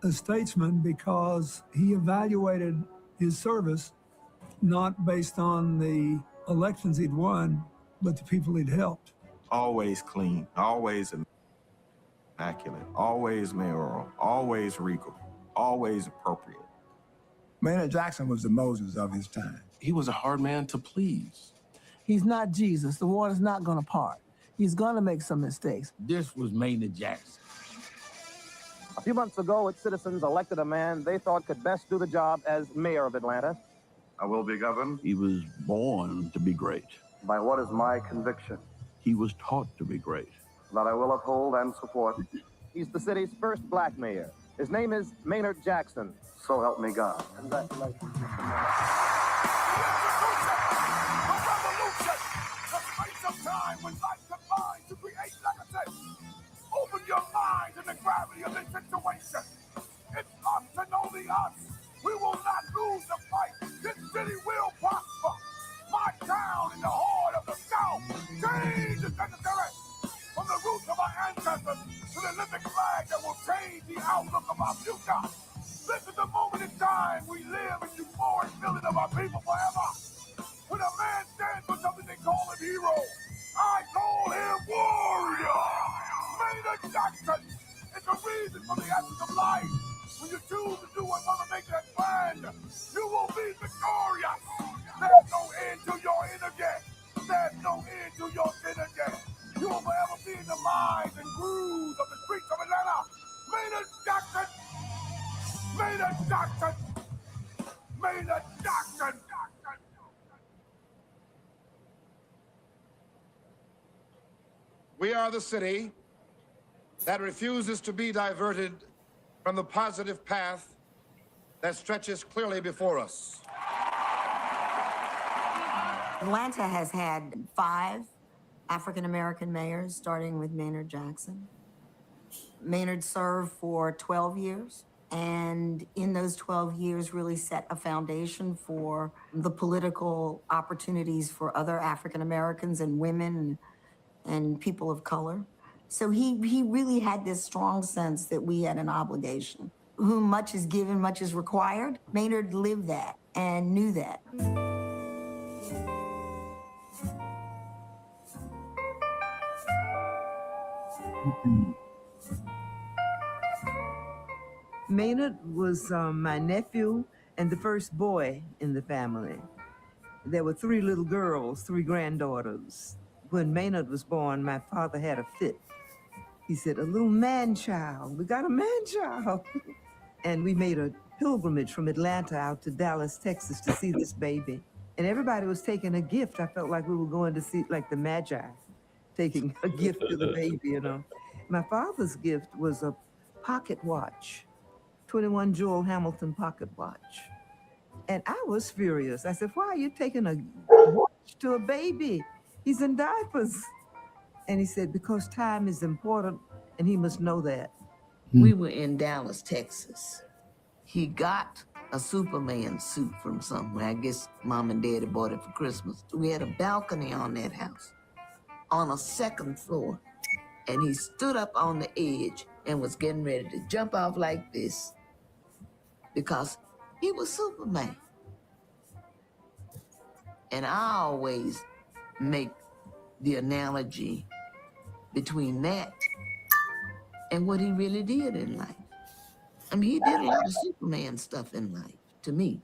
a statesman because he evaluated his service not based on the elections he'd won, but the people he'd helped. Always clean, always immaculate, always mayoral, always regal, always appropriate. Maynard Jackson was the Moses of his time. He was a hard man to please. He's not Jesus. The water's not going to part. He's going to make some mistakes. This was Maynard Jackson. A few months ago, its citizens elected a man they thought could best do the job as mayor of Atlanta. I will be governed He was born to be great. by what is my conviction, He was taught to be great. that I will uphold and support. He's the city's first black mayor. His name is Maynard Jackson. So help me God. Congratulations, Mr. Mayor. The space of time when life combines to create legacy. to the living flag that will change the outlook of our future. This is the moment in time we live in euphoric feeling of our people forever. When a man stands for something, they call him hero. I call him warrior. Maynard Jackson is the reason for the essence of life. When you choose to do what Mother Nature has planned, you will be victorious. There's no end to your energy. There's no end to your synergy. You will forever be in the minds and grooves of the streets of Atlanta. Maynard Jackson. Maynard Jackson. Maynard Jackson. We are the city that refuses to be diverted from the positive path that stretches clearly before us. Atlanta has had 5 African-American mayors, starting with Maynard Jackson. Maynard served for 12 years, and in those 12 years really set a foundation for the political opportunities for other African-Americans and women and people of color. So he really had this strong sense that we had an obligation. Whom much is given, much is required. Maynard lived that and knew that. Maynard was my nephew and the first boy in the family. There were 3 little girls, 3 granddaughters. When Maynard was born, my father had a fit. He said, a little man-child. We got a man-child. And we made a pilgrimage from Atlanta out to Dallas, Texas to see this baby. And everybody was taking a gift. I felt like we were going to see, like the Magi, taking a gift to the baby, you know. My father's gift was a pocket watch, 21 Jewel Hamilton pocket watch. And I was furious. I said, why are you taking a watch to a baby? He's in diapers. And he said, because time is important and he must know that. We were in Dallas, Texas. He got a Superman suit from somewhere. I guess Mom and Daddy bought it for Christmas. We had a balcony on that house, on a 2nd floor. And he stood up on the edge and was getting ready to jump off like this because he was Superman. And I always make the analogy between that and what he really did in life. I mean, he did a lot of Superman stuff in life, to me.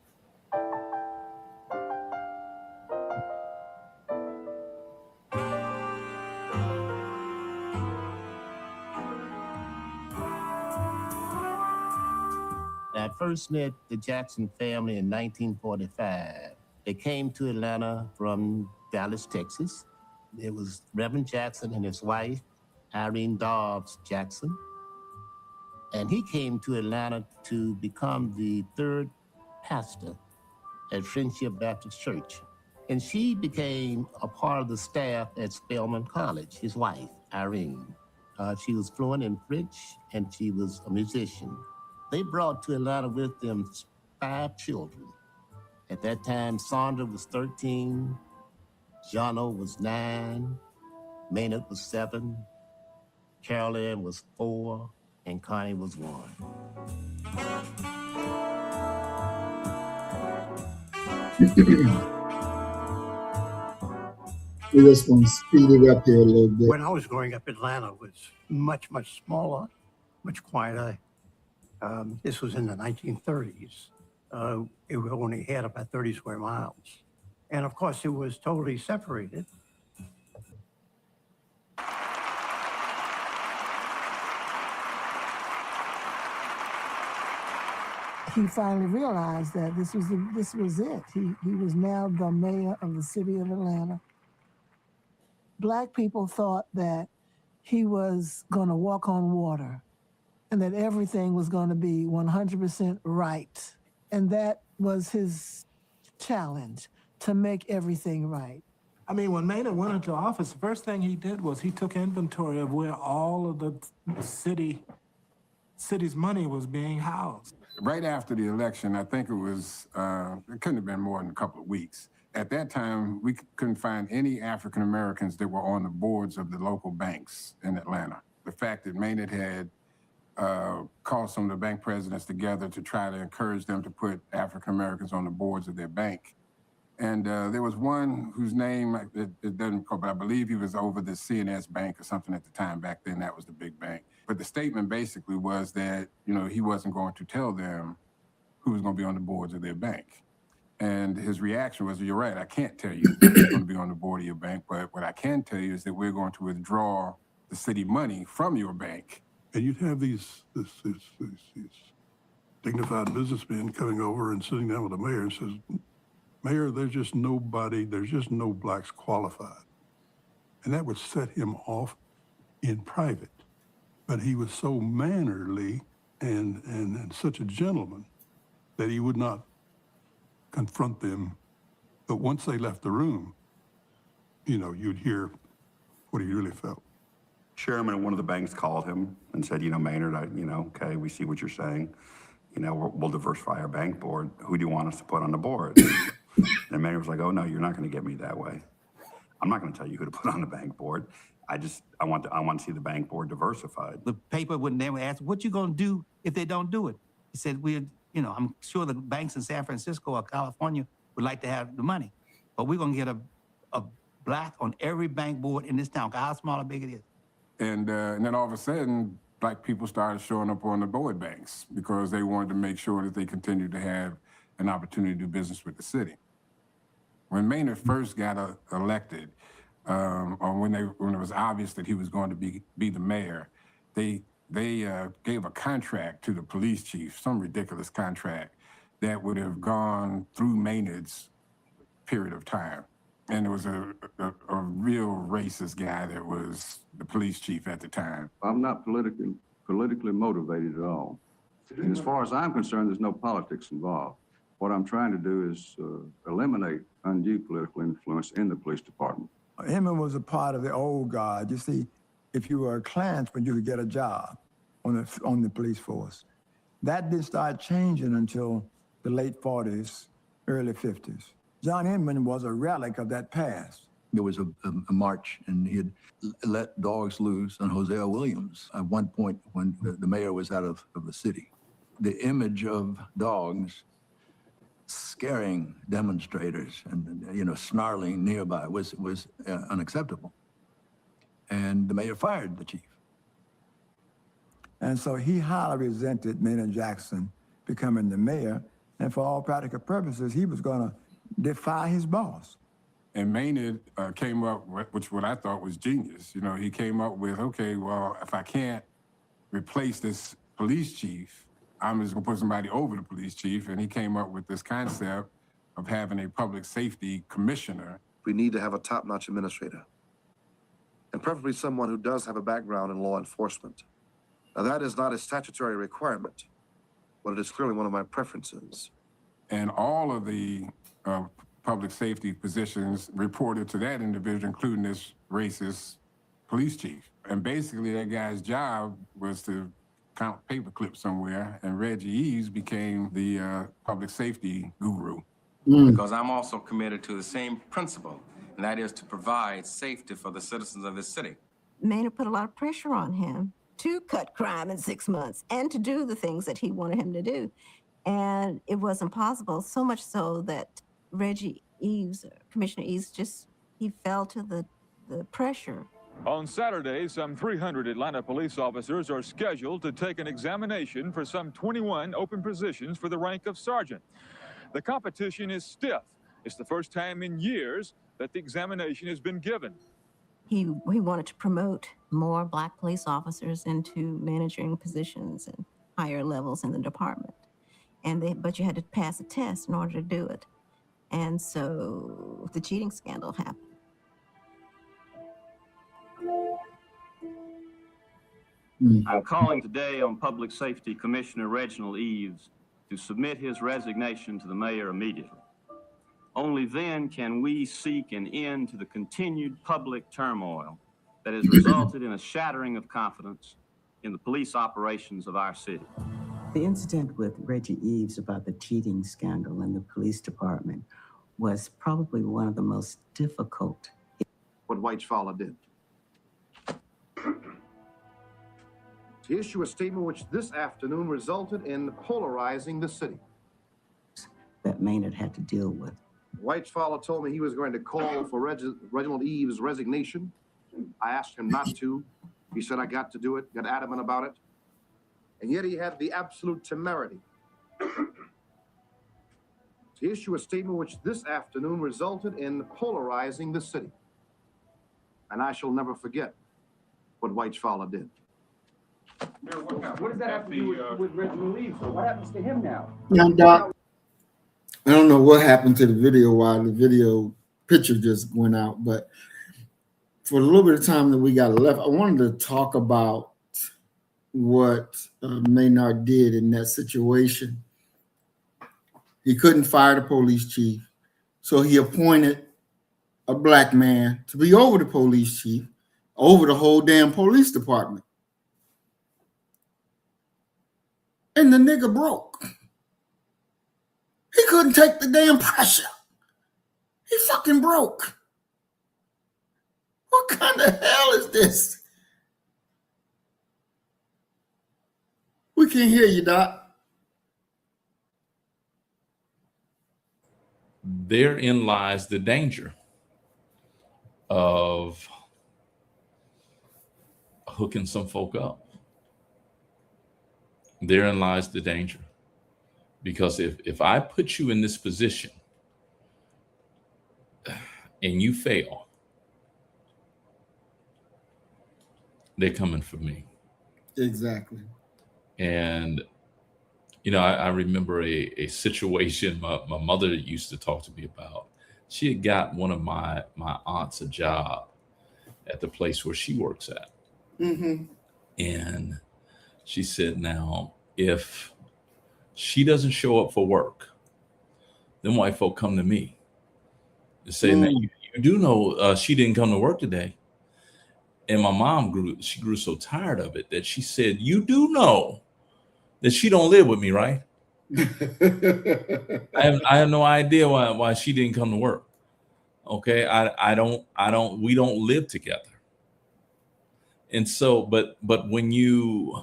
I first met the Jackson family in 1945. They came to Atlanta from Dallas, Texas. It was Reverend Jackson and his wife, Irene Dobbs Jackson. And he came to Atlanta to become the 3rd pastor at Friendship Baptist Church. And she became a part of the staff at Spelman College, his wife, Irene. She was fluent in French and she was a musician. They brought to Atlanta with them 5 children. At that time, Sandra was 13, Jono was 9, Maynard was 7, Carol Ann was 4, and Connie was 1. We're just going to speed it up here a little bit. When I was growing up, Atlanta was much, much smaller, much quieter. This was in the 1930s. It only had about 30 square miles. And of course, it was totally separated. He finally realized that this was it. He was now the mayor of the city of Atlanta. Black people thought that he was going to walk on water and that everything was going to be 100% right. And that was his challenge, to make everything right. I mean, when Maynard went into office, the first thing he did was he took inventory of where all of the city's money was being housed. Right after the election, I think it was, it couldn't have been more than a couple of weeks. At that time, we couldn't find any African Americans that were on the boards of the local banks in Atlanta, the fact that Maynard had called some of the bank presidents together to try to encourage them to put African Americans on the boards of their bank. And there was one whose name, it doesn't recall, but I believe he was over the CNS Bank or something at the time. Back then, that was the big bank. But the statement basically was that, you know, he wasn't going to tell them who was going to be on the boards of their bank. And his reaction was, you're right, I can't tell you who's going to be on the board of your bank, but what I can tell you is that we're going to withdraw the city money from your bank. And you'd have these dignified businessmen coming over and sitting down with the mayor and says, Mayor, there's just nobody, there's just no blacks qualified. And that would set him off in private. But he was so mannerly and such a gentleman that he would not confront them. But once they left the room, you know, you'd hear what he really felt. Chairman of one of the banks called him and said, you know, Maynard, okay, we see what you're saying. You know, we'll diversify our bank board. Who do you want us to put on the board? And Maynard was like, oh, no, you're not going to get me that way. I'm not going to tell you who to put on the bank board. I want to see the bank board diversified. The paper would never ask, what you going to do if they don't do it? He said, I'm sure the banks in San Francisco or California would like to have the money, but we're going to get a black on every bank board in this town, how small or big it is. And then all of a sudden, black people started showing up on the board banks because they wanted to make sure that they continued to have an opportunity to do business with the city. When Maynard first got elected, or when it was obvious that he was going to be the mayor, they gave a contract to the police chief, some ridiculous contract, that would have gone through Maynard's period of time. And there was a real racist guy that was the police chief at the time. I'm not politically motivated at all. And as far as I'm concerned, there's no politics involved. What I'm trying to do is eliminate undue political influence in the police department. Emmett was a part of the old guard. You see, if you were a Klansman, you could get a job on the police force. That didn't start changing until the late 40s, early 50s. John Inman was a relic of that past. There was a march, and he had let dogs loose on Hosea Williams at one point when the mayor was out of the city. The image of dogs scaring demonstrators and snarling nearby was unacceptable. And the mayor fired the chief. And so he highly resented Maynard Jackson becoming the mayor, and for all practical purposes, he was going to defy his boss. And Maynard came up with, which what I thought was genius. He came up with, okay, well, if I can't replace this police chief, I'm just gonna put somebody over the police chief. And he came up with this concept of having a public safety commissioner. We need to have a top-notch administrator, and preferably someone who does have a background in law enforcement. Now, that is not a statutory requirement, but it is clearly one of my preferences. And all of the public safety positions reported to that individual, including this racist police chief. And basically that guy's job was to count paperclips somewhere, and Reggie Eves became the public safety guru. Because I'm also committed to the same principle, and that is to provide safety for the citizens of this city. Maynard put a lot of pressure on him to cut crime in 6 months and to do the things that he wanted him to do. And it wasn't possible, so much so that Reggie Eves, Commissioner Eves, he fell to the pressure. On Saturday, some 300 Atlanta police officers are scheduled to take an examination for some 21 open positions for the rank of sergeant. The competition is stiff. It's the first time in years that the examination has been given. He wanted to promote more Black police officers into managing positions and higher levels in the department. But you had to pass a test in order to do it. And so the cheating scandal happened. I'm calling today on Public Safety Commissioner Reginald Eves to submit his resignation to the mayor immediately. Only then can we seek an end to the continued public turmoil that has resulted in a shattering of confidence in the police operations of our city. The incident with Reggie Eves about the cheating scandal in the police department was probably one of the most difficult. What White Fowler did. to issue a statement which this afternoon resulted in polarizing the city. That Maynard had to deal with. Whitefowler told me he was going to call for Reginald Eves' resignation. I asked him not to. He said, I got to do it, got adamant about it. And yet he had the absolute temerity to issue a statement which this afternoon resulted in polarizing the city. And I shall never forget what Whitefowler did. What does that have to do with Reginald Eves? What happens to him now? Now, Doc, I don't know what happened to the video while the video picture just went out, but for a little bit of time that we got left, I wanted to talk about what Maynard did in that situation. He couldn't fire the police chief, so he appointed a black man to be over the police chief, over the whole damn police department. And the nigga broke. He couldn't take the damn pressure. He fucking broke. What kind of hell is this? We can't hear you, Doc. Therein lies the danger of hooking some folk up. Therein lies the danger. Because if I put you in this position and you fail, they're coming for me. Exactly. And, you know, I remember a situation my mother used to talk to me about. She had got one of my aunts a job at the place where she works at. Mm-hmm. And she said, now, if she doesn't show up for work, then white folk come to me and say, now, you do know she didn't come to work today. And my mom grew so tired of it that she said, you do know that she don't live with me, right? I have no idea why she didn't come to work. Okay. We don't live together. And so, but when you,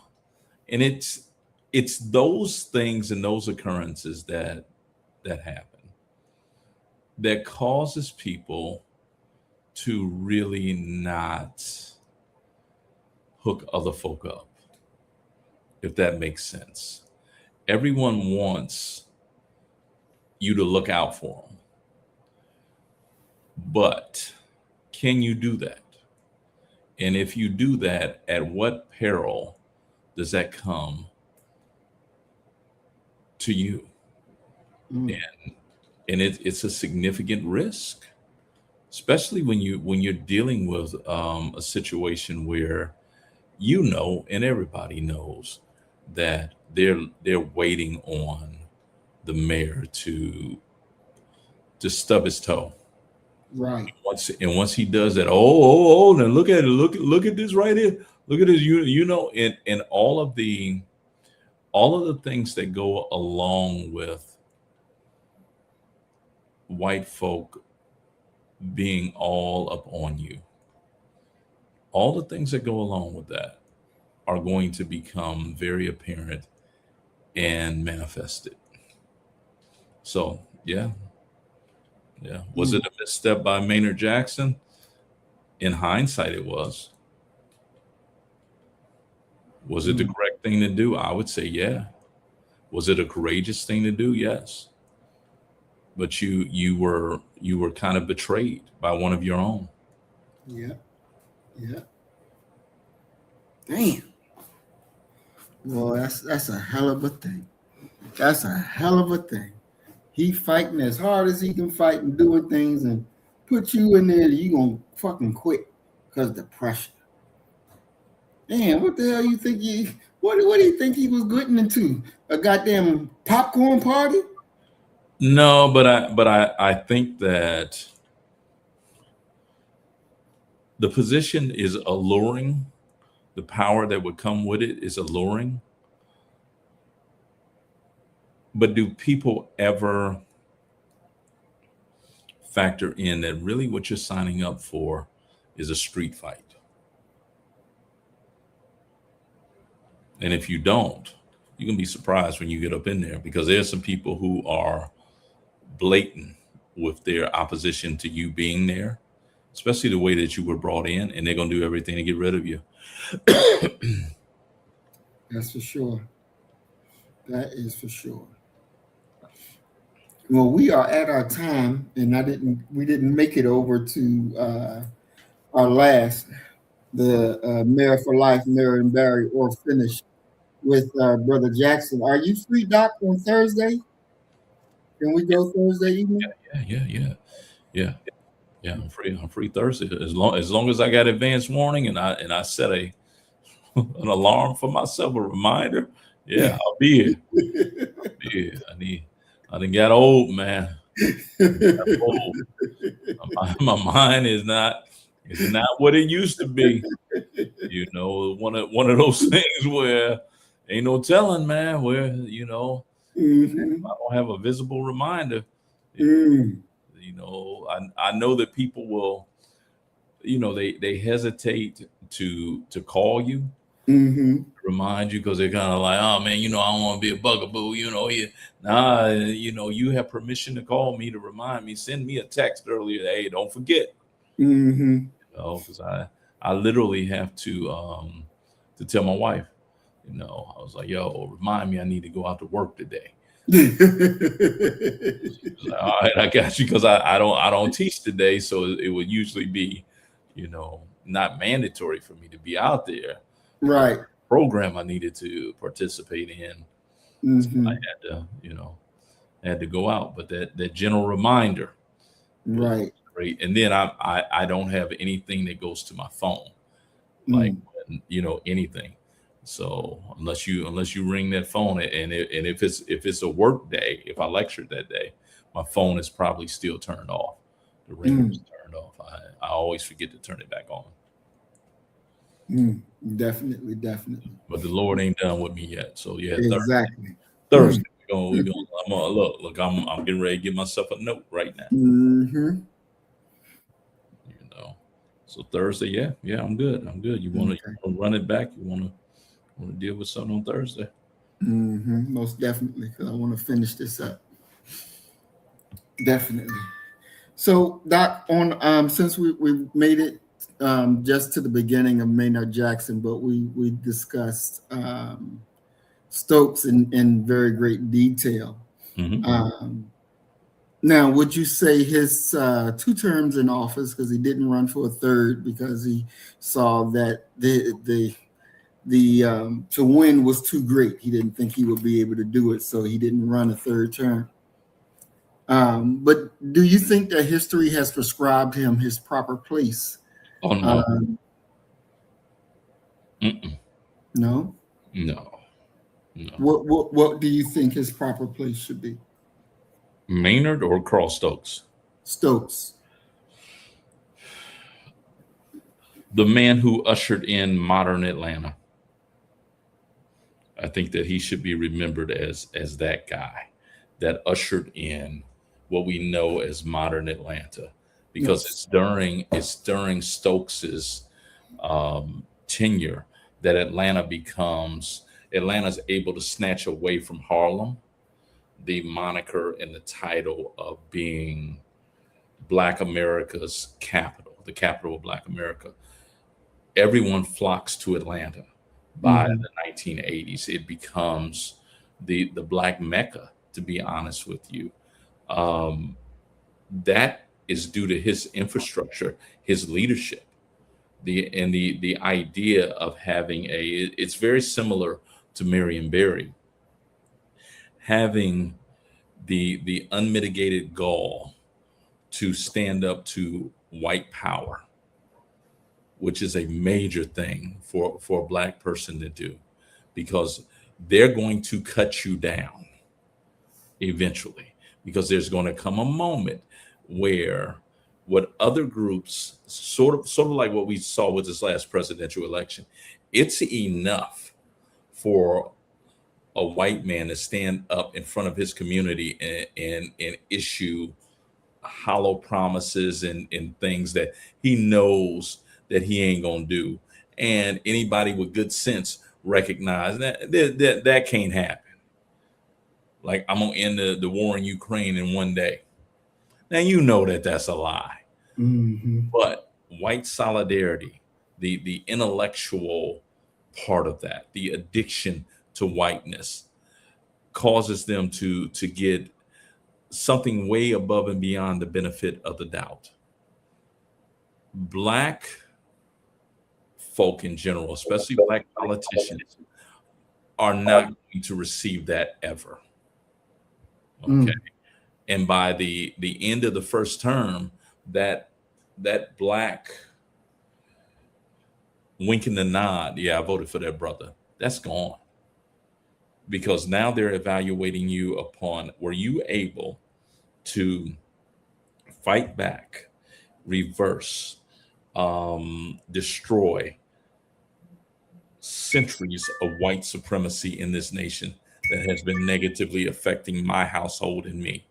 and it's those things and those occurrences that happen that causes people to really not hook other folk up, if that makes sense. Everyone wants you to look out for them. But can you do that? And if you do that, at what peril does that come to you? And it's a significant risk, especially when you're dealing with a situation where you know, and everybody knows that they're waiting on the mayor to stub his toe. Right. Once he does that, oh, now look at it, look at this right here. Look at this, you know, and all of the things that go along with white folk being all up on you. All the things that go along with that are going to become very apparent and manifested. So, yeah. Was it a misstep by Maynard Jackson? In hindsight, it was. Was it the correct thing to do? I would say, yeah. Was it a courageous thing to do? Yes. But you were kind of betrayed by one of your own. Yeah. Damn. Well, that's a hell of a thing. That's a hell of a thing. He fighting as hard as he can fight and doing things and put you in there, you gonna fucking quit because of the pressure. Damn, what the hell you think what do you think he was getting into? A goddamn popcorn party? No, but I think that the position is alluring. The power that would come with it is alluring. But do people ever factor in that really what you're signing up for is a street fight? And if you don't, you can be surprised when you get up in there, because there's some people who are blatant with their opposition to you being there, especially the way that you were brought in, and they're going to do everything to get rid of you. That's for sure. That is for sure. Well, we are at our time, and we didn't make it over to our last, the Mayor for Life, Marion Barry, or finish with Brother Jackson. Are you free, Doc, on Thursday? Can we go Thursday evening? Yeah. I'm free Thursday, as long as I got advance warning and I set an alarm for myself, a reminder. Yeah, I'll be here. I done got old, man. My mind is not what it used to be. You know, one of those things where ain't no telling, man, where, you know, if I don't have a visible reminder, you know, I know that people will, you know, they hesitate to call you, remind you, because they're kind of like, oh man, you know, I don't want to be a bugaboo, you know. You know, you have permission to call me, to remind me, send me a text earlier, hey, don't forget. You know, because I literally have to tell my wife, you know, I was like, yo, remind me I need to go out to work today. Like, all right, I got you, because I don't teach today, so it would usually be, you know, not mandatory for me to be out there. Right. Program I needed to participate in, so I had to, you know, go out. But that general reminder, right, great. And then I don't have anything that goes to my phone, like you know, anything. So unless you ring that phone, and if it's a work day, if I lectured that day, my phone is probably still turned off. The ringer is turned off. I always forget to turn it back on. Definitely. But the Lord ain't done with me yet. So yeah, exactly. Thursday we're going. I'm gonna look. I'm getting ready to give myself a note right now. You know. So Thursday, yeah, I'm good. You want to run it back? You want to deal with something on Thursday? Most definitely, because I want to finish this up. Definitely. So, Doc, on since we made it just to the beginning of Maynard Jackson, but we discussed Stokes in very great detail. Now, would you say his 2 terms in office, because he didn't run for a third because he saw that the to win was too great. He didn't think he would be able to do it, so he didn't run a third term. But do you think that history has prescribed him his proper place? Oh no. No. What do you think his proper place should be? Maynard or Carl Stokes? Stokes. The man who ushered in modern Atlanta. I think that he should be remembered as that guy that ushered in what we know as modern Atlanta, because it's during Stokes's tenure that Atlanta's able to snatch away from Harlem the moniker and the title of being Black America's capital, the capital of Black America. Everyone flocks to Atlanta. By the 1980s, it becomes the Black Mecca, to be honest with you. That is due to his infrastructure, his leadership, the idea of having it's very similar to Marion Barry, having the unmitigated gall to stand up to white power, which is a major thing for a Black person to do, because they're going to cut you down eventually, because there's going to come a moment where what other groups, sort of like what we saw with this last presidential election, it's enough for a white man to stand up in front of his community and issue hollow promises and things that he knows that he ain't gonna do. And anybody with good sense recognize that can't happen. Like, I'm gonna end the war in Ukraine in one day. Now, you know that that's a lie. But white solidarity, the intellectual part of that, the addiction to whiteness, causes them to get something way above and beyond the benefit of the doubt. Black folk in general, especially Black politicians, are not going to receive that ever. Okay. And by the end of the first term, that Black winking the nod, yeah, I voted for that brother, that's gone. Because now they're evaluating you upon, were you able to fight back, reverse, destroy centuries of white supremacy in this nation that has been negatively affecting my household and me.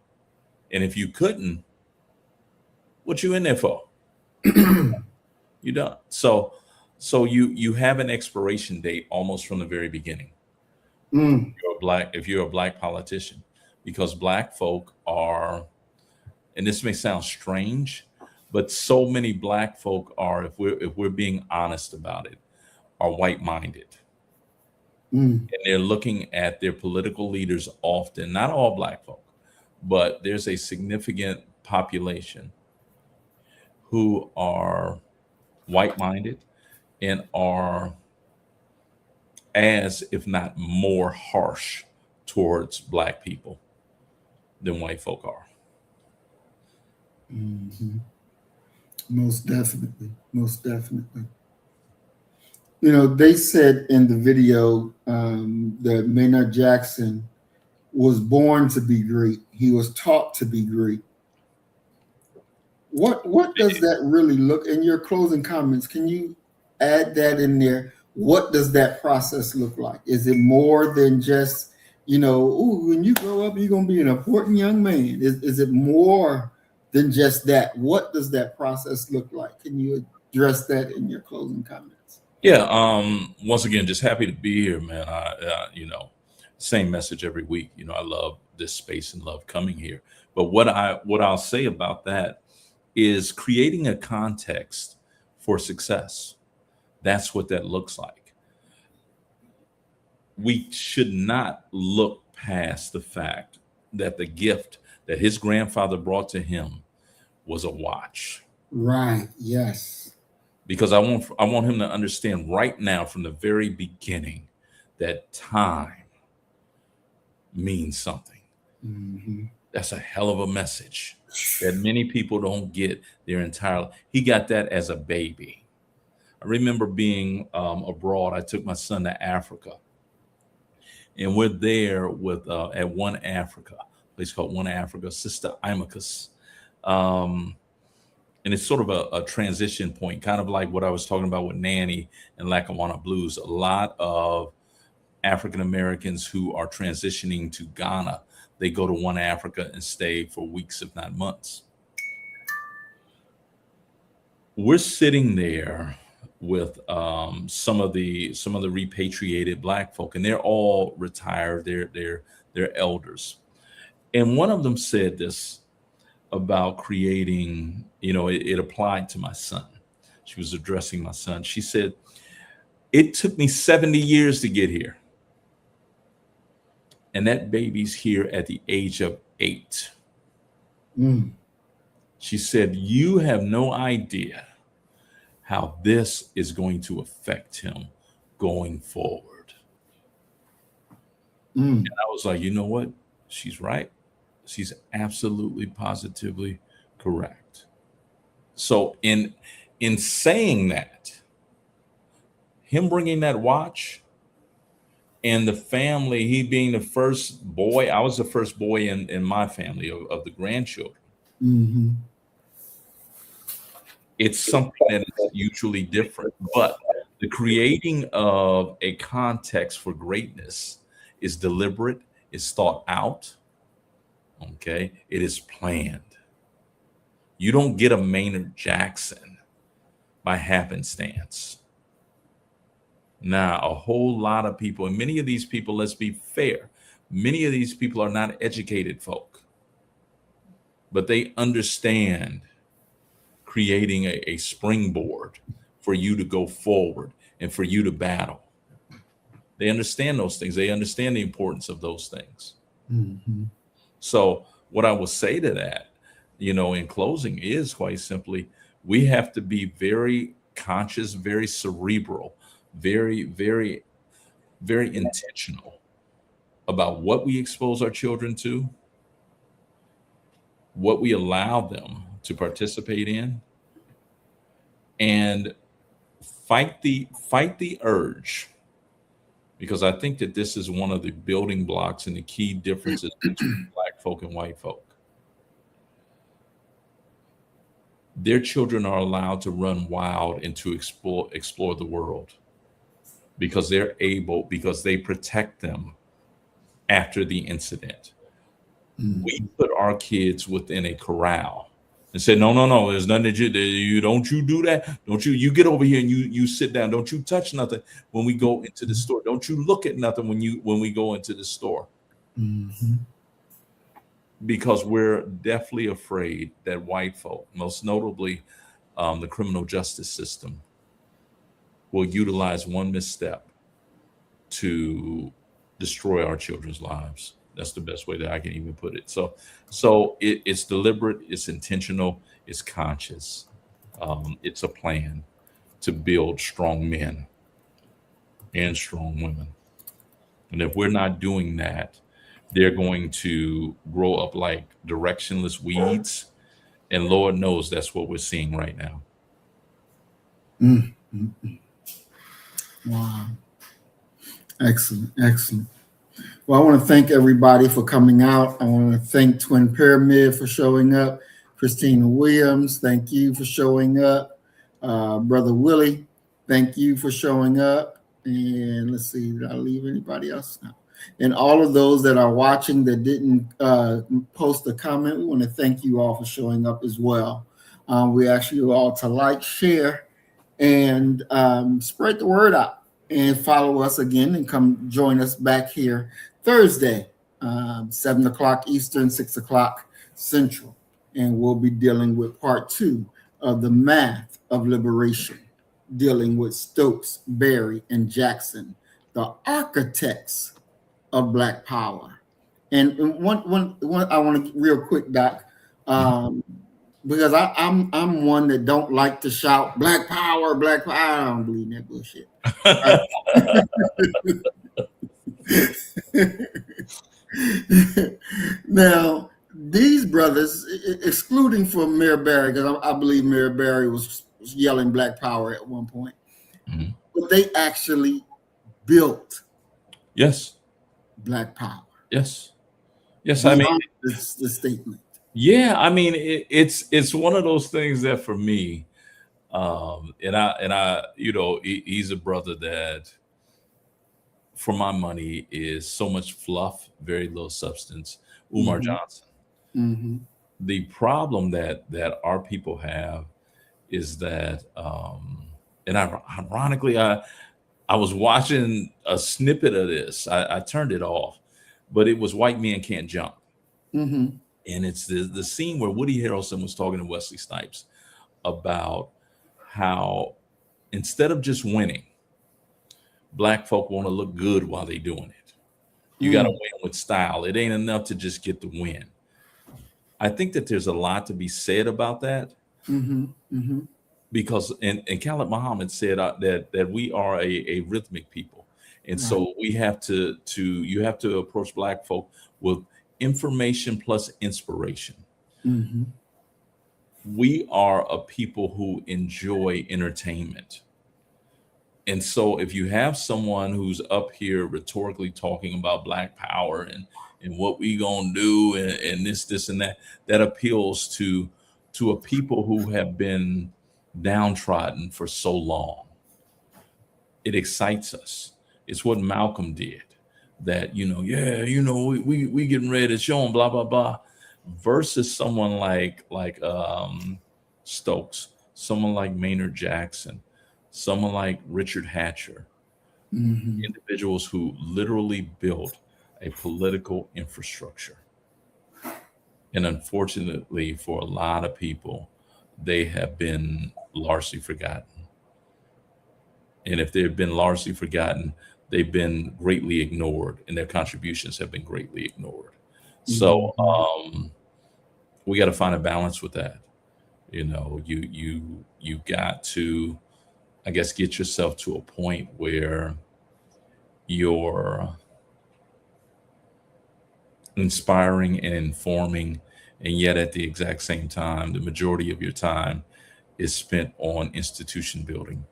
And if you couldn't, what you in there for? You done. So you have an expiration date almost from the very beginning. If you're a Black politician, because Black folk are, and this may sound strange, but so many Black folk are, if we're being honest about it, are white-minded. And they're looking at their political leaders often, not all Black folk, but there's a significant population who are white-minded and are as, if not more, harsh towards Black people than white folk are. Most definitely. Most definitely. You know, they said in the video that Maynard Jackson was born to be great. He was taught to be great. What does that really look, in your closing comments, can you add that in there? What does that process look like? Is it more than just, you know, ooh, when you grow up, you're going to be an important young man? Is it more than just that? What does that process look like? Can you address that in your closing comments? Yeah. Once again, just happy to be here, man. You know, same message every week. You know, I love this space and love coming here. But what I'll say about that is creating a context for success. That's what that looks like. We should not look past the fact that the gift that his grandfather brought to him was a watch. Right. Yes. Because I want him to understand right now from the very beginning that time means something. That's a hell of a message that many people don't get their entire life. He got that as a baby. I remember being abroad. I took my son to Africa, and we're there with at One Africa, a place called One Africa, Sister Imacus. And it's sort of a transition point, kind of like what I was talking about with Nanny and Lackawanna Blues. A lot of African Americans who are transitioning to Ghana, they go to One Africa and stay for weeks, if not months. We're sitting there with some of the repatriated Black folk, and they're all retired. They're elders, and one of them said this about creating. You know, it applied to my son. She was addressing my son. She said, "It took me 70 years to get here, and that baby's here at the age of 8." She said, "You have no idea how this is going to affect him going forward." And I was like, you know what? She's right. She's absolutely, positively correct. So in saying that, him bringing that watch and the family, he being the first boy, I was the first boy in my family of the grandchildren. It's something that is usually different, but the creating of a context for greatness is deliberate, is thought out, okay? It is planned. You don't get a Maynard Jackson by happenstance. Now, a whole lot of people, and many of these people, let's be fair, many of these people are not educated folk, but they understand creating a springboard for you to go forward and for you to battle. They understand those things. They understand the importance of those things. Mm-hmm. So what I will say to that, in closing, is quite simply, we have to be very conscious, very cerebral, very, very, very intentional about what we expose our children to, what we allow them to participate in, and fight the urge, because I think that this is one of the building blocks and the key differences between Black folk and white folk. Their children are allowed to run wild and to explore the world because because they protect them after the incident. We put our kids within a corral and say, no, there's nothing that you don't you do that. Don't you get over here and you sit down. Don't you touch nothing when we go into the store. Don't you look at nothing when we go into the store. Mm-hmm. Because we're definitely afraid that white folk, most notably the criminal justice system, will utilize one misstep to destroy our children's lives. That's the best way that I can even put it. So it's deliberate, it's intentional, it's conscious. It's a plan to build strong men and strong women. And if we're not doing that, they're going to grow up like directionless weeds. And Lord knows that's what we're seeing right now. Mm-hmm. Wow. Excellent. Well, I want to thank everybody for coming out. I want to thank Twin Pyramid for showing up. Christina Williams, thank you for showing up. Brother Willie, thank you for showing up. And let's see, did I leave anybody else? No. And all of those that are watching that didn't post a comment, we want to thank you all for showing up as well. We ask you all to like, share, and spread the word out, and follow us again and come join us back here Thursday, 7 o'clock Eastern, 6 o'clock Central. And we'll be dealing with part 2 of the Math of Liberation, dealing with Stokes, Barry, and Jackson, the architects of Black power. And one I want to real quick, Doc, because I'm one that don't like to shout Black power, Black power. I don't believe in that bullshit. Now, these brothers, excluding from Mayor Barry, because I believe Mayor Barry was yelling Black power at one point, but they actually built Black power. Yes. I mean, it's the statement. Yeah, I mean, it's one of those things that for me, and I, he's a brother that, for my money, is so much fluff, very little substance. Umar Johnson. Mm-hmm. The problem that our people have is that, and ironically, I was watching a snippet of this. I turned it off, but it was White Men Can't Jump. Mm-hmm. And it's the scene where Woody Harrelson was talking to Wesley Snipes about how instead of just winning, Black folk want to look good while they're doing it. You got to win with style. It ain't enough to just get the win. I think that there's a lot to be said about that. Mm-hmm. Mm-hmm. Because, and Khalid Muhammad said that we are a rhythmic people. And so we have you have to approach Black folk with information plus inspiration. Mm-hmm. We are a people who enjoy entertainment. And so if you have someone who's up here rhetorically talking about Black power and what we gonna do and this and that appeals to a people who have been downtrodden for so long. It excites us. It's what Malcolm did. That, we getting ready to show them blah, blah, blah, versus someone like Stokes, someone like Maynard Jackson, someone like Richard Hatcher, Individuals who literally built a political infrastructure. And unfortunately, for a lot of people, they have been largely forgotten. And if they've been largely forgotten, they've been greatly ignored, and their contributions have been greatly ignored. So we got to find a balance with that. You know, you got to, I guess, get yourself to a point where you're inspiring and informing, and yet at the exact same time, the majority of your time is spent on institution building.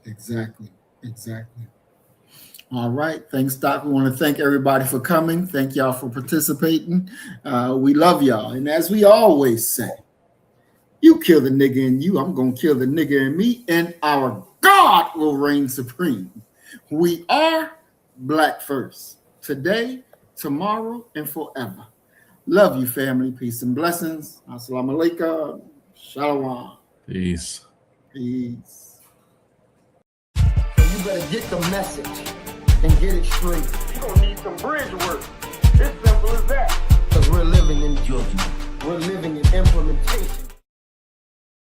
Exactly. All right. Thanks, Doc. We want to thank everybody for coming. Thank y'all for participating. We love y'all. And as we always say, you kill the nigga in you, I'm going to kill the nigga in me, and our God will reign supreme. We are Black first, today, tomorrow, and forever. Love you, family. Peace and blessings. Assalamu alaikum. Shalom. Peace. Peace. So you better get the message and get it straight. You're gonna need some bridge work. It's simple as that. Because we're living in judgment. We're living in implementation.